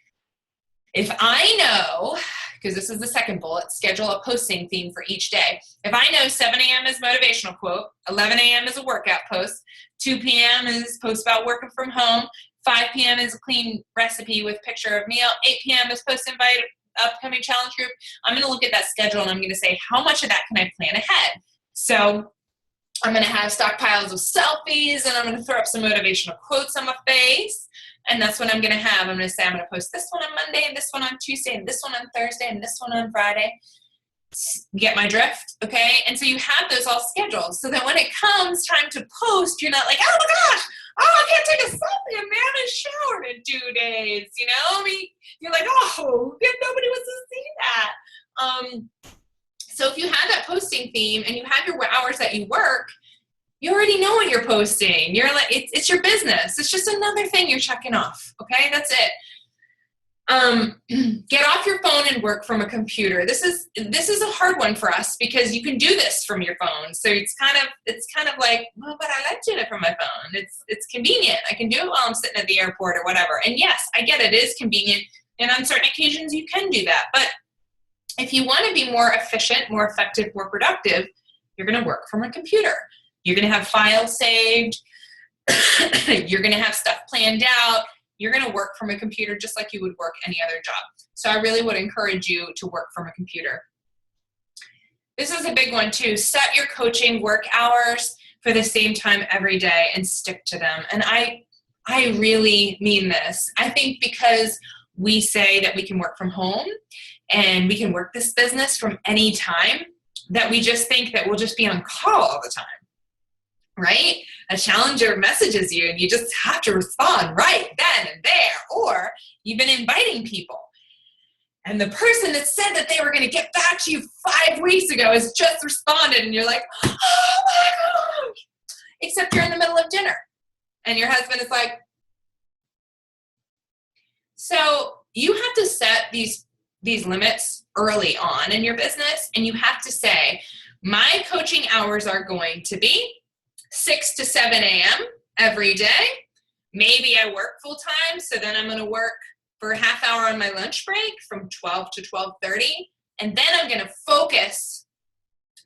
if I know, because this is the second bullet, schedule a posting theme for each day. If I know 7 a.m. is motivational quote, 11 a.m. is a workout post, 2 p.m. is post about working from home, 5 p.m. is a clean recipe with picture of meal. 8 p.m. is post invite upcoming challenge group. I'm going to look at that schedule and I'm going to say, how much of that can I plan ahead? So I'm going to have stockpiles of selfies and I'm going to throw up some motivational quotes on my face. And that's what I'm going to have. I'm going to say, I'm going to post this one on Monday and this one on Tuesday and this one on Thursday and this one on Friday. Get my drift, okay? And so you have those all scheduled so that when it comes time to post, you're not like, oh my gosh, I can't take a selfie and man has showered in 2 days, you know? I mean, you're like, oh, nobody wants to see that. So if you have that posting theme and you have your hours that you work, you already know what you're posting. You're like, it's your business. It's just another thing you're checking off, okay? That's it. Get off your phone and work from a computer. This is a hard one for us because you can do this from your phone. So it's kind of like, well, but I like doing it from my phone. It's convenient. I can do it while I'm sitting at the airport or whatever. And yes, I get it is convenient. And on certain occasions you can do that. But if you want to be more efficient, more effective, more productive, you're going to work from a computer. You're going to have files saved. You're going to have stuff planned out. You're going to work from a computer just like you would work any other job. So I really would encourage you to work from a computer. This is a big one too. Set your coaching work hours for the same time every day and stick to them. And I really mean this. I think because we say that we can work from home and we can work this business from any time, that we just think that we'll just be on call all the time. Right? A challenger messages you and you just have to respond right then and there, or you've been inviting people. And the person that said that they were going to get back to you 5 weeks ago has just responded and you're like, oh my gosh. Except you're in the middle of dinner and your husband is like, so you have to set these limits early on in your business, and you have to say, my coaching hours are going to be 6 to 7 a.m. every day. Maybe I work full time, so then I'm going to work for a half hour on my lunch break from 12 to 12:30, and then I'm going to focus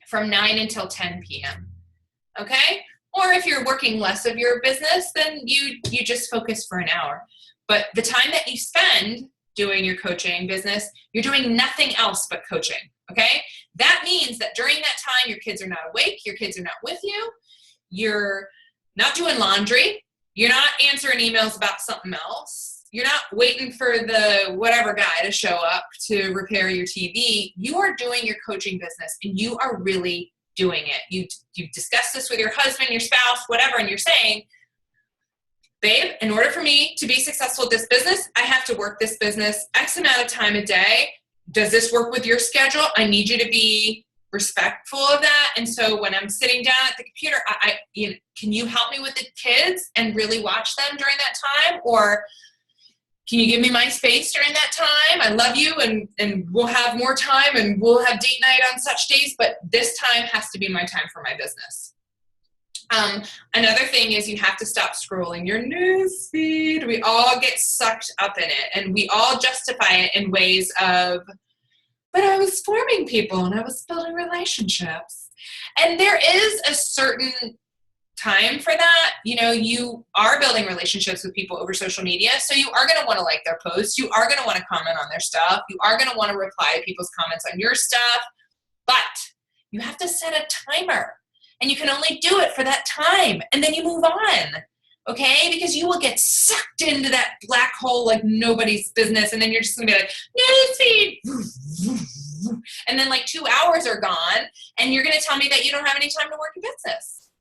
from 9 until 10 p.m. Okay? Or if you're working less of your business, then you just focus for an hour. But the time that you spend doing your coaching business, you're doing nothing else but coaching, okay? That means that during that time, your kids are not awake, your kids are not with you, you're not doing laundry, you're not answering emails about something else, you're not waiting for the whatever guy to show up to repair your TV. You are doing your coaching business, and you are really doing it. You discuss this with your husband, your spouse, whatever, and you're saying, babe, in order for me to be successful at this business, I have to work this business X amount of time a day. Does this work with your schedule? I need you to be respectful of that. And so when I'm sitting down at the computer, can you help me with the kids and really watch them during that time? Or can you give me my space during that time? I love you, and we'll have more time, and we'll have date night on such days, but this time has to be my time for my business. Another thing is you have to stop scrolling your news feed. We all get sucked up in it, and we all justify it in ways of, but I was forming people and I was building relationships. And there is a certain time for that. You are building relationships with people over social media, so you are going to want to like their posts. You are going to want to comment on their stuff. You are going to want to reply to people's comments on your stuff, but you have to set a timer. And you can only do it for that time. And then you move on, okay? Because you will get sucked into that black hole like nobody's business. And then you're just going to be like, newsfeed. And then like 2 hours are gone. And you're going to tell me that you don't have any time to work your business.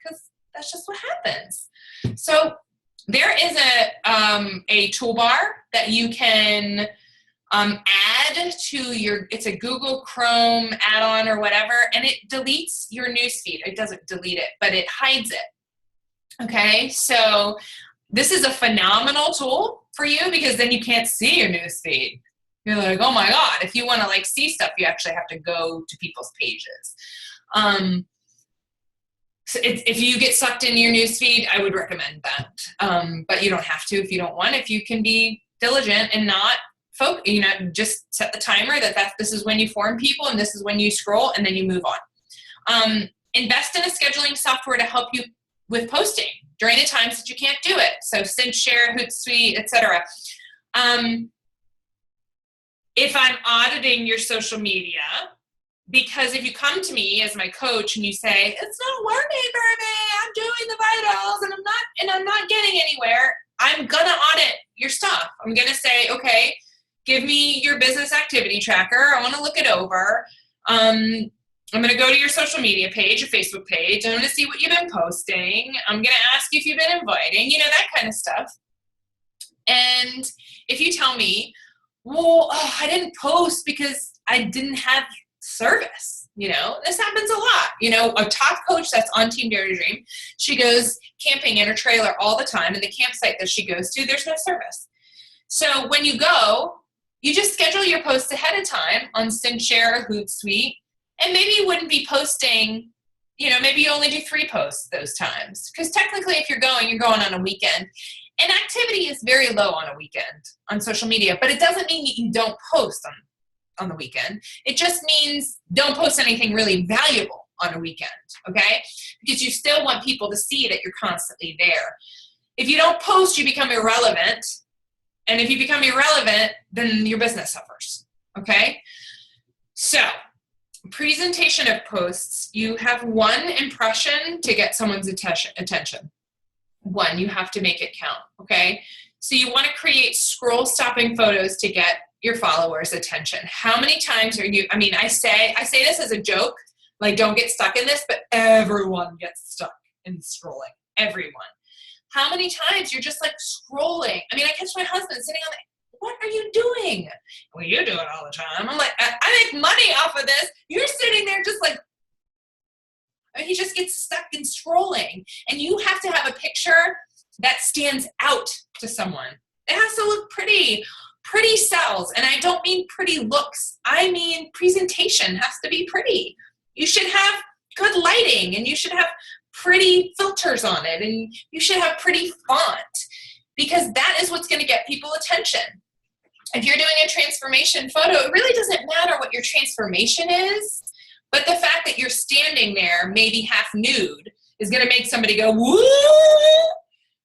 Because that's just what happens. So there is a toolbar that you can add to it's a Google Chrome add-on or whatever, and it deletes your newsfeed. It doesn't delete it, but it hides it. Okay, so this is a phenomenal tool for you because then you can't see your newsfeed. You're like, oh my God, if you want to see stuff, you actually have to go to people's pages. So if you get sucked into your newsfeed, I would recommend that. But you don't have to if you don't want. If you can be diligent and not just set the timer that this is when you form people and this is when you scroll, and then you move on. Invest in a scheduling software to help you with posting during the times that you can't do it. So SendShare, Hootsuite, etc. If I'm auditing your social media, because if you come to me as my coach and you say, it's not working for me, I'm doing the vitals and I'm not getting anywhere, I'm gonna audit your stuff. I'm gonna say, okay, give me your business activity tracker. I want to look it over. I'm going to go to your social media page, your Facebook page. I'm going to see what you've been posting. I'm going to ask you if you've been inviting, that kind of stuff. And if you tell me, well, I didn't post because I didn't have service, this happens a lot. A top coach that's on Team Dare to Dream, she goes camping in her trailer all the time, and the campsite that she goes to, there's no service. So when you go, you just schedule your posts ahead of time on SendShare or Hootsuite, and maybe you wouldn't be posting, maybe you only do 3 posts those times. Because technically if you're going on a weekend, and activity is very low on a weekend on social media, but it doesn't mean you don't post on the weekend. It just means don't post anything really valuable on a weekend, okay? Because you still want people to see that you're constantly there. If you don't post, you become irrelevant. And if you become irrelevant, then your business suffers, okay? So, presentation of posts, you have one impression to get someone's attention. One, you have to make it count, okay? So you want to create scroll-stopping photos to get your followers' attention. How many times I say this as a joke, don't get stuck in this, but everyone gets stuck in scrolling, everyone. How many times you're just scrolling? I catch my husband sitting on what are you doing? Well, you do it all the time. I'm like, I make money off of this. You're sitting there just he just gets stuck in scrolling. And you have to have a picture that stands out to someone. It has to look pretty. Pretty sells. And I don't mean pretty looks. I mean presentation has to be pretty. You should have good lighting, and you should have pretty filters on it, and you should have pretty font, because that is what's going to get people attention. If you're doing a transformation photo, it really doesn't matter what your transformation is, but the fact that you're standing there maybe half nude is going to make somebody go, woo!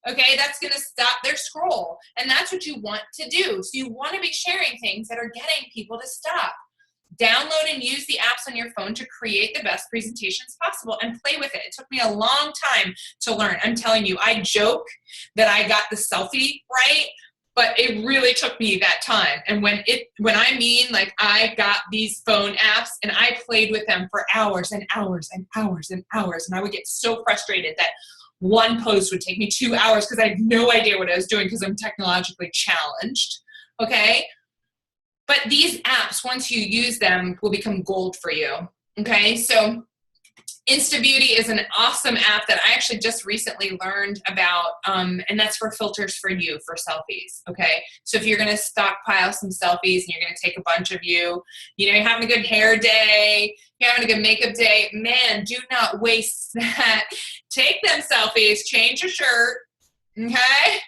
Okay, that's going to stop their scroll. And that's what you want to do. So you want to be sharing things that are getting people to stop. Download and use the apps on your phone to create the best presentations possible and play with it. It took me a long time to learn. I'm telling you, I joke that I got the selfie right, but it really took me that time. And when I mean like I got these phone apps and I played with them for hours and hours and hours and hours, and I would get so frustrated that one post would take me 2 hours because I had no idea what I was doing because I'm technologically challenged, okay? But these apps, once you use them, will become gold for you, okay? So InstaBeauty is an awesome app that I actually just recently learned about, and that's for filters for you, for selfies, okay? So if you're gonna stockpile some selfies and you're gonna take a bunch of you, you're having a good hair day, you're having a good makeup day, man, do not waste that. Take them selfies, change your shirt, okay?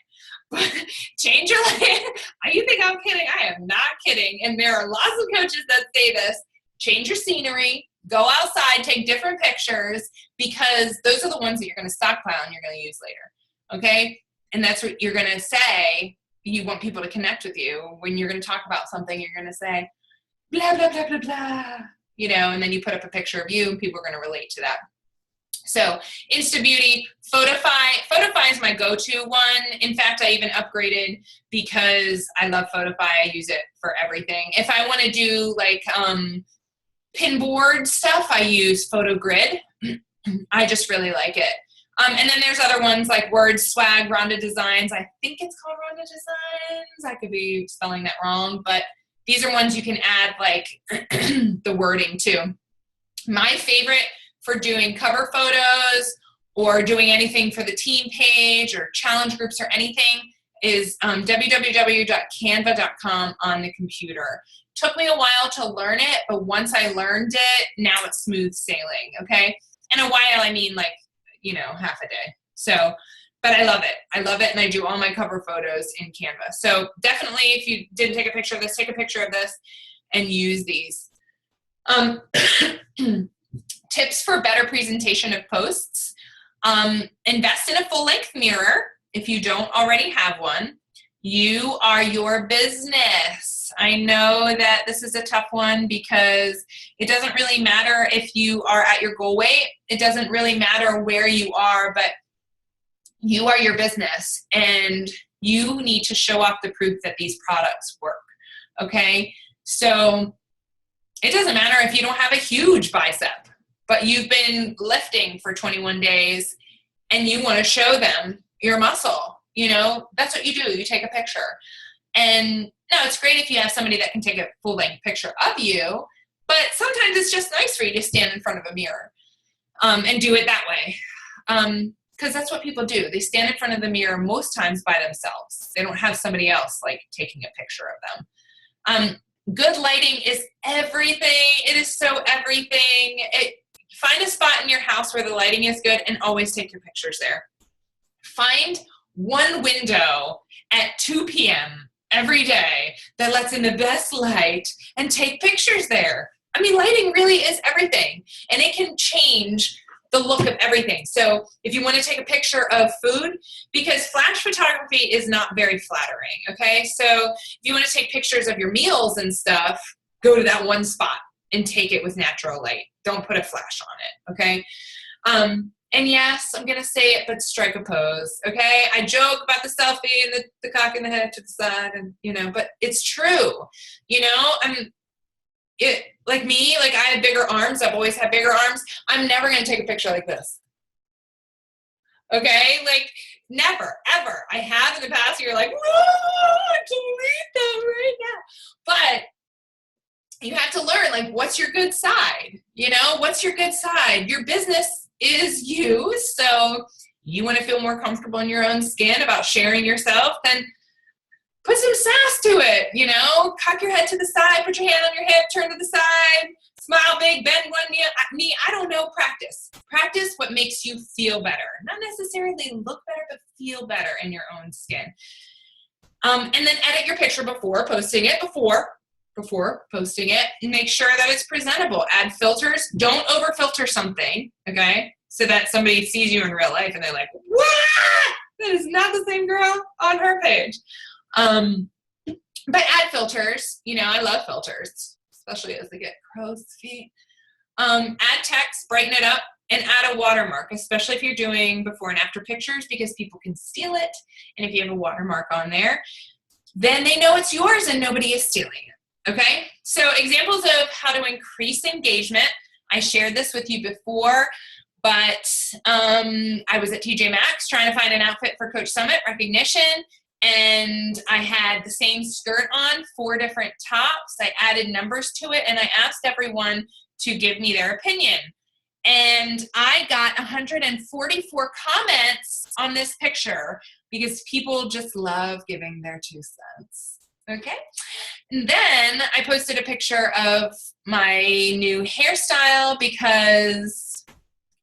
Change your life. You think I'm kidding? I am not kidding. And there are lots of coaches that say this. Change your scenery, go outside, take different pictures, because those are the ones that you're going to stockpile and you're going to use later. Okay? And that's what you're going to say. You want people to connect with you. When you're going to talk about something, you're going to say, blah, blah, blah, blah, blah. And then you put up a picture of you and people are going to relate to that. So InstaBeauty, Photify is my go-to one. In fact, I even upgraded because I love Photify. I use it for everything. If I want to do like pinboard stuff, I use PhotoGrid. I just really like it. And then there's other ones like Word Swag, Rhonda Designs. I think it's called Rhonda Designs. I could be spelling that wrong, but these are ones you can add like the wording to. My favorite for doing cover photos or doing anything for the team page or challenge groups or anything is www.canva.com on the computer. Took me a while to learn it, but once I learned it, now it's smooth sailing, okay? And a while, I mean like, half a day. So, but I love it. I love it, and I do all my cover photos in Canva. So definitely, if you didn't take a picture of this, take a picture of this and use these. Tips for better presentation of posts. Invest in a full-length mirror if you don't already have one. You are your business. I know that this is a tough one because it doesn't really matter if you are at your goal weight. It doesn't really matter where you are, but you are your business and you need to show off the proof that these products work, okay? So it doesn't matter if you don't have a huge bicep, but you've been lifting for 21 days and you want to show them your muscle, that's what you do. You take a picture. And no, it's great if you have somebody that can take a full-length picture of you, but sometimes it's just nice for you to stand in front of a mirror and do it that way. Because that's what people do. They stand in front of the mirror most times by themselves. They don't have somebody else like taking a picture of them. Good lighting is everything. It is so everything. Find a spot in your house where the lighting is good and always take your pictures there. Find one window at 2 p.m. every day that lets in the best light and take pictures there. I mean, lighting really is everything, and it can change the look of everything. So if you want to take a picture of food, because flash photography is not very flattering, okay? So if you want to take pictures of your meals and stuff, go to that one spot and take it with natural light. Don't put a flash on it, okay? And yes, I'm going to say it, but strike a pose, okay? I joke about the selfie and the cock in the head to the side, and, but it's true, like me, like I have bigger arms. I've always had bigger arms. I'm never going to take a picture like this. Okay? Like never, ever. I have in the past. You're like, whoa, I can't read that right now. But you have to learn, like, what's your good side? What's your good side? Your business is you. So you want to feel more comfortable in your own skin about sharing yourself, then put some sass to it, cock your head to the side, put your hand on your hip, turn to the side, smile big, bend one knee. I don't know, practice. Practice what makes you feel better. Not necessarily look better, but feel better in your own skin. And then edit your picture before posting it, and make sure that it's presentable. Add filters. Don't over filter something, okay? So that somebody sees you in real life and they're like, what? That is not the same girl on her page. But add filters. You know, I love filters, especially as they get crow's feet. Add text, brighten it up, and add a watermark, especially if you're doing before and after pictures, because people can steal it. And if you have a watermark on there, then they know it's yours and nobody is stealing it. Okay? So examples of how to increase engagement. I shared this with you before, but I was at TJ Maxx trying to find an outfit for Coach Summit recognition, and I had the same skirt on, 4 different tops. I added numbers to it, and I asked everyone to give me their opinion. And I got 144 comments on this picture because people just love giving their 2 cents. Okay? And then I posted a picture of my new hairstyle because,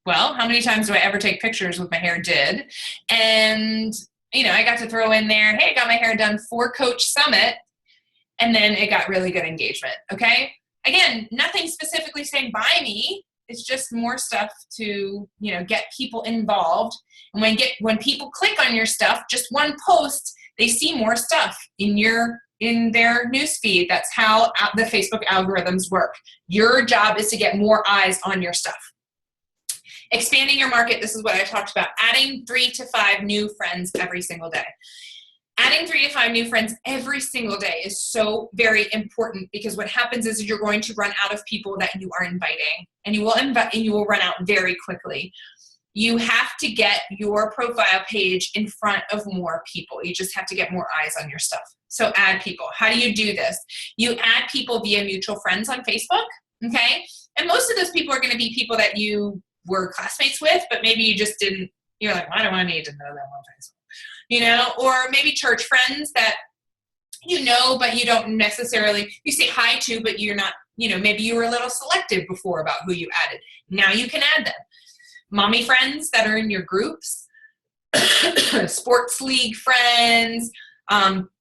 well, how many times do I ever take pictures with my hair did? And, you know, I got to throw in there, hey, I got my hair done for Coach Summit. And then it got really good engagement. Okay? Again, nothing specifically saying buy me. It's just more stuff to, you know, get people involved. And when people click on your stuff, just one post, they see more stuff in their newsfeed. That's how the Facebook algorithms work. Your job is to get more eyes on your stuff. Expanding your market, this is what I talked about. Adding 3 to 5 new friends every single day. Adding 3 to 5 new friends every single day is so very important, because what happens is you're going to run out of people that you are inviting, and you will run out very quickly. You have to get your profile page in front of more people. You just have to get more eyes on your stuff. So add people. How do you do this? You add people via mutual friends on Facebook, okay? And most of those people are going to be people that you were classmates with, but maybe you just didn't, you're like, why do I need to know them on Facebook? You know, or maybe church friends that you know, but you don't necessarily, you say hi to, but you're not, you know, maybe you were a little selective before about who you added. Now you can add them. Mommy friends that are in your groups, sports league friends,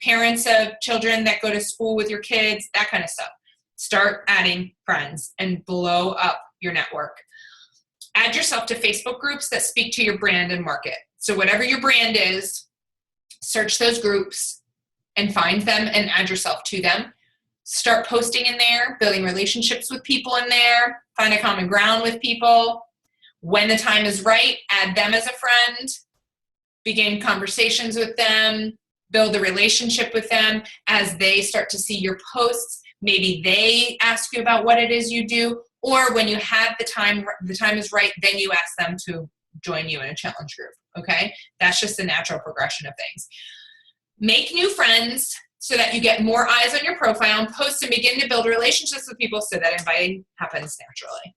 parents of children that go to school with your kids, that kind of stuff. Start adding friends and blow up your network. Add yourself to Facebook groups that speak to your brand and market. So whatever your brand is, search those groups and find them and add yourself to them. Start posting in there, building relationships with people in there, find a common ground with people. When the time is right, add them as a friend, begin conversations with them, build a relationship with them as they start to see your posts. Maybe they ask you about what it is you do, or when you have the time is right, then you ask them to join you in a challenge group, okay? That's just the natural progression of things. Make new friends so that you get more eyes on your profile, and post and begin to build relationships with people so that inviting happens naturally.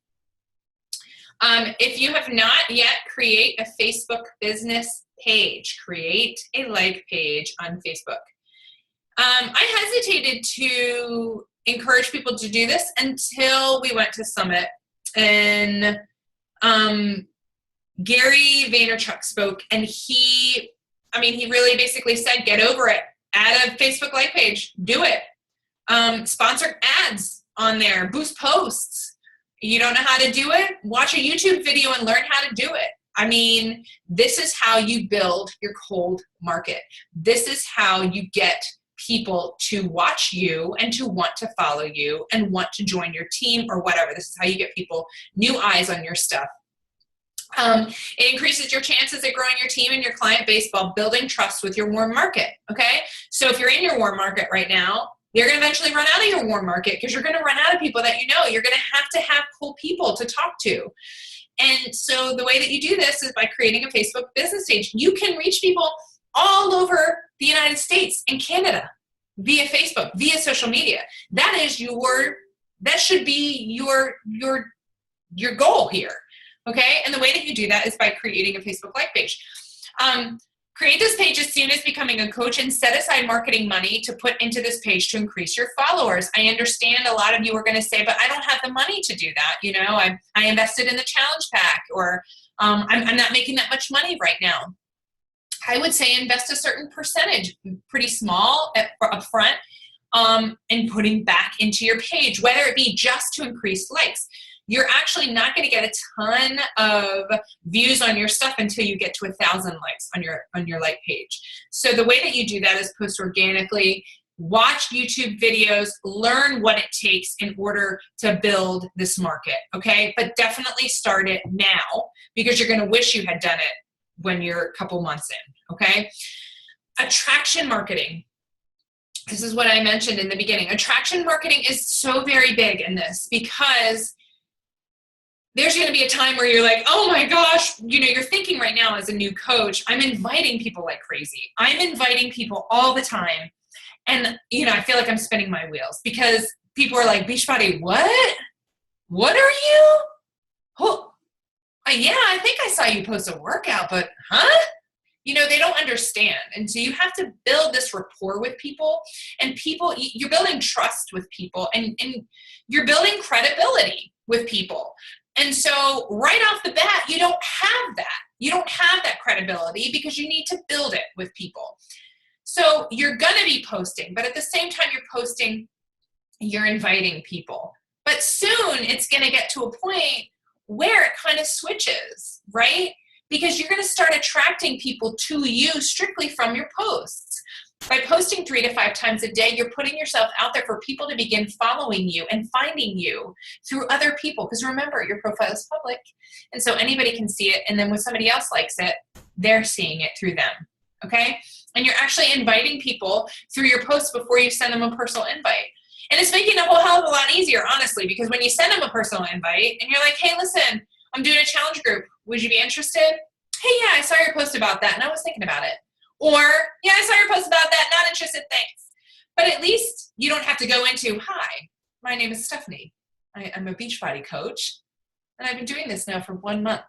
If you have not yet, create a Facebook business page. Create a like page on Facebook. I hesitated to encourage people to do this until we went to Summit, and Gary Vaynerchuk spoke, and he really basically said, get over it. Add a Facebook like page. Do it. Sponsor ads on there. Boost posts. You don't know how to do it? Watch a YouTube video and learn how to do it. I mean, this is how you build your cold market. This is how you get people to watch you and to want to follow you and want to join your team or whatever. This is how you get people new eyes on your stuff. It increases your chances at growing your team and your client base while building trust with your warm market, okay? So if you're in your warm market right now, you're going to eventually run out of your warm market because you're going to run out of people that you know. You're going to have cool people to talk to. And so the way that you do this is by creating a Facebook business page. You can reach people all over the United States and Canada via Facebook, via social media. That should be your goal here. Okay, and the way that you do that is by creating a Facebook like page. Create this page as soon as becoming a coach and set aside marketing money to put into this page to increase your followers. I understand a lot of you are going to say, but I don't have the money to do that. You know, I invested in the challenge pack, or I'm not making that much money right now. I would say invest a certain percentage, pretty small up front, and putting back into your page, whether it be just to increase likes. you're actually not going to get a ton of views on your stuff until you get to 1,000 likes on your like page. So the way that you do that is post organically, watch YouTube videos, learn what it takes in order to build this market, okay? But definitely start it now, because you're going to wish you had done it when you're a couple months in, okay? Attraction marketing. This is what I mentioned in the beginning. Attraction marketing is so very big in this, because there's going to be a time where you're like, oh my gosh, you're thinking right now as a new coach, I'm inviting people like crazy. I'm inviting people all the time. And, I feel like I'm spinning my wheels, because people are like, Beachbody, what? What are you? Oh, yeah, I think I saw you post a workout, but huh? They don't understand. And so you have to build this rapport with people, and you're building trust with people, and you're building credibility with people. And so right off the bat, you don't have that. You don't have that credibility, because you need to build it with people. So you're going to be posting, but at the same time you're posting, you're inviting people. But soon it's going to get to a point where it kind of switches, right? Because you're going to start attracting people to you strictly from your posts. By posting 3 to 5 times a day, you're putting yourself out there for people to begin following you and finding you through other people. Because remember, your profile is public, and so anybody can see it. And then when somebody else likes it, they're seeing it through them, okay? And you're actually inviting people through your posts before you send them a personal invite. And it's making it a whole hell of a lot easier, honestly, because when you send them a personal invite and you're like, hey, listen, I'm doing a challenge group. Would you be interested? Hey, yeah, I saw your post about that, and I was thinking about it. Or, yeah, I saw your post about that, not interested, thanks. But at least you don't have to go into, hi, my name is Stephanie. I'm a Beachbody coach, and I've been doing this now for 1 month.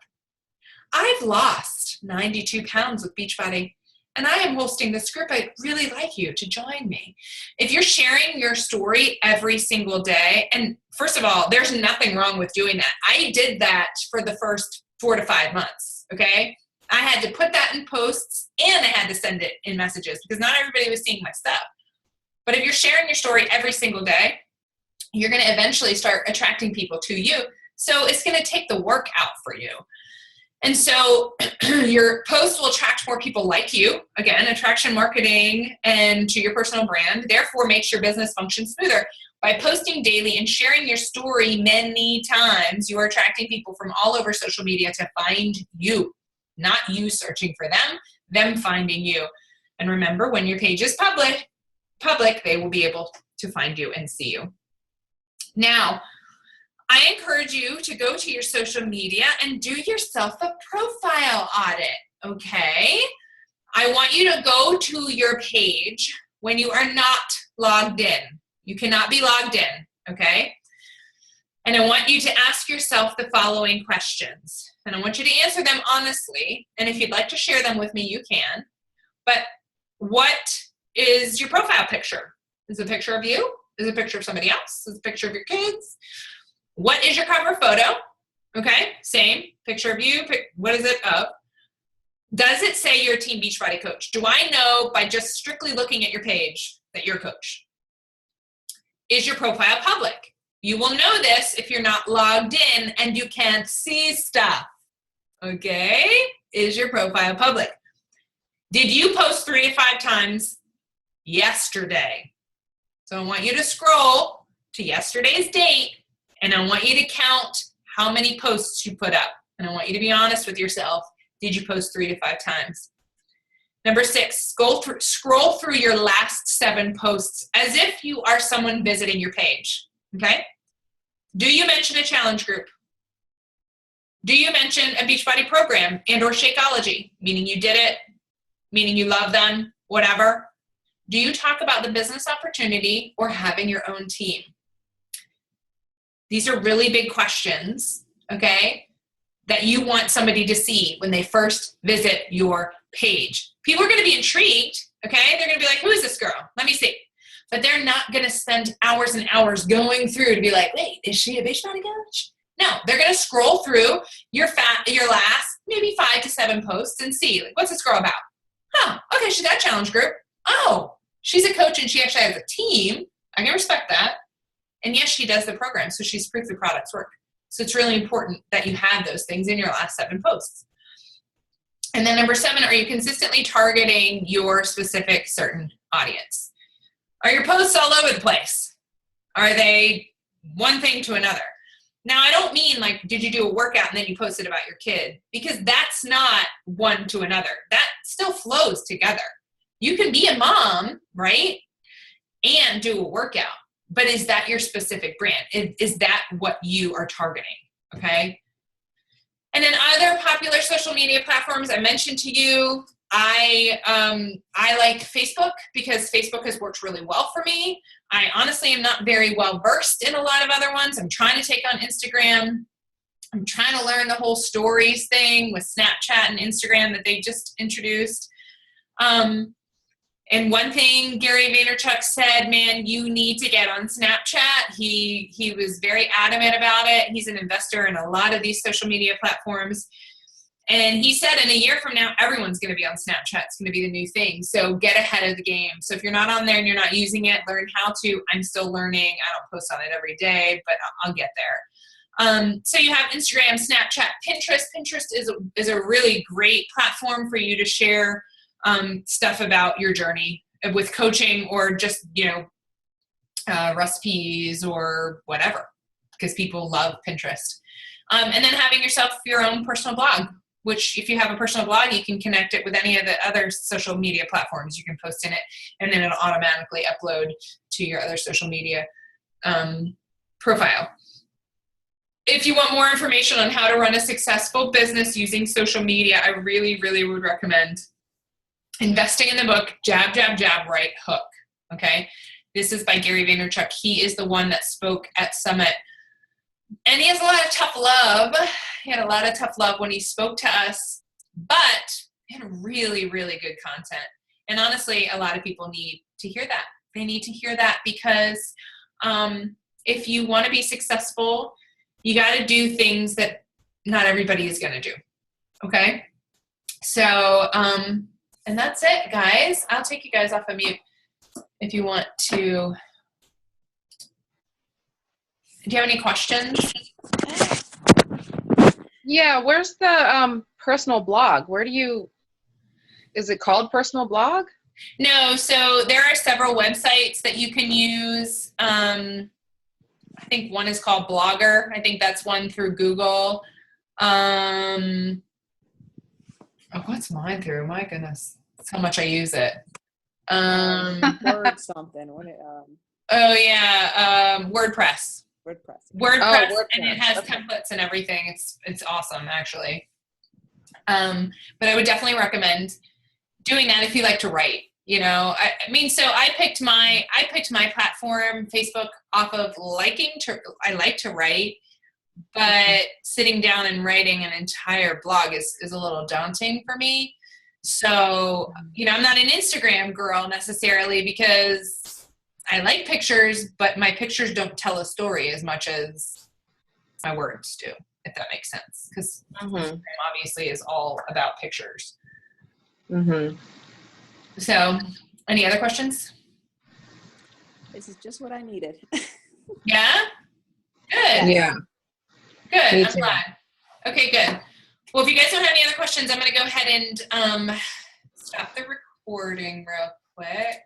I've lost 92 pounds with Beachbody, and I am hosting this group. I'd really like you to join me. If you're sharing your story every single day, and first of all, there's nothing wrong with doing that. I did that for the first 4 to 5 months, okay? I had to put that in posts, and I had to send it in messages, because not everybody was seeing my stuff. But if you're sharing your story every single day, you're going to eventually start attracting people to you. So it's going to take the work out for you. And so your post will attract more people like you. Again, attraction marketing and to your personal brand, therefore makes your business function smoother. By posting daily and sharing your story many times, you are attracting people from all over social media to find you, not you searching for them finding you. And remember, when your page is public, they will be able to find you and see you. Now, I encourage you to go to your social media and do yourself a profile audit, okay? I want you to go to your page when you are not logged in. You cannot be logged in, okay? And I want you to ask yourself the following questions. And I want you to answer them honestly. And if you'd like to share them with me, you can. But what is your profile picture? Is it a picture of you? Is it a picture of somebody else? Is it a picture of your kids? What is your cover photo? Okay, same. Picture of you. What is it of? Does it say you're a Team Beachbody coach? Do I know by just strictly looking at your page that you're a coach? Is your profile public? You will know this if you're not logged in and you can't see stuff. Okay? Is your profile public? Did you post 3 to 5 times yesterday? So I want you to scroll to yesterday's date, and I want you to count how many posts you put up. And I want you to be honest with yourself. Did you post 3 to 5 times? Number 6, scroll through your last 7 posts as if you are someone visiting your page, okay? Do you mention a challenge group? Do you mention a Beachbody program and or Shakeology, meaning you did it, meaning you love them, whatever? Do you talk about the business opportunity or having your own team? These are really big questions, okay, that you want somebody to see when they first visit your page. People are going to be intrigued, okay? They're going to be like, who is this girl? Let me see. But they're not going to spend hours and hours going through to be like, wait, is she a Beachbody coach? No, they're going to scroll through your last maybe 5 to 7 posts and see, like, what's this girl about? Huh, okay, she's got a challenge group. Oh, she's a coach and she actually has a team. I can respect that. And yes, she does the program, so she's proof the products work. So it's really important that you have those things in your last 7 posts. And then number 7, are you consistently targeting your specific certain audience? Are your posts all over the place? Are they one thing to another? Now, I don't mean like, did you do a workout and then you posted about your kid? Because that's not one to another. That still flows together. You can be a mom, right? And do a workout. But is that your specific brand? Is that what you are targeting? Okay. And then other popular social media platforms I mentioned to you, I like Facebook because Facebook has worked really well for me. I honestly am not very well versed in a lot of other ones. I'm trying to take on Instagram. I'm trying to learn the whole stories thing with Snapchat and Instagram that they just introduced. And one thing Gary Vaynerchuk said, man, you need to get on Snapchat. He was very adamant about it. He's an investor in a lot of these social media platforms. And he said in a year from now, everyone's going to be on Snapchat. It's going to be the new thing. So get ahead of the game. So if you're not on there and you're not using it, learn how to. I'm still learning. I don't post on it every day, but I'll get there. So you have Instagram, Snapchat, Pinterest. Pinterest is a really great platform for you to share stuff about your journey with coaching or just, recipes or whatever, because people love Pinterest. And then having yourself your own personal blog, which if you have a personal blog, you can connect it with any of the other social media platforms. You can post in it and then it'll automatically upload to your other social media profile. If you want more information on how to run a successful business using social media, I really, really would recommend investing in the book, Jab, Jab, Jab, Right Hook. Okay. This is by Gary Vaynerchuk. He is the one that spoke at Summit. And he has a lot of tough love. He had a lot of tough love when he spoke to us, but he had really, really good content. And honestly, a lot of people need to hear that. They need to hear that because if you want to be successful, you got to do things that not everybody is going to do. Okay. So, and that's it, guys. I'll take you guys off of mute if you want to. Do you have any questions? Yeah, where's the personal blog? Is it called personal blog? No, so there are several websites that you can use. I think one is called Blogger. I think that's one through Google. What's mine through? My goodness, that's how much I use it. Word something. WordPress. WordPress, and it has templates and everything. It's awesome, actually. But I would definitely recommend doing that if you like to write. I mean, so I picked my platform, Facebook, off of I like to write, but sitting down and writing an entire blog is a little daunting for me. So, I'm not an Instagram girl necessarily because I like pictures, but my pictures don't tell a story as much as my words do, if that makes sense. Because Instagram obviously is all about pictures. Mm-hmm. So, any other questions? This is just what I needed. Yeah? Good. Yeah. Good. I'm glad. Okay, good. Well, if you guys don't have any other questions, I'm going to go ahead and stop the recording real quick.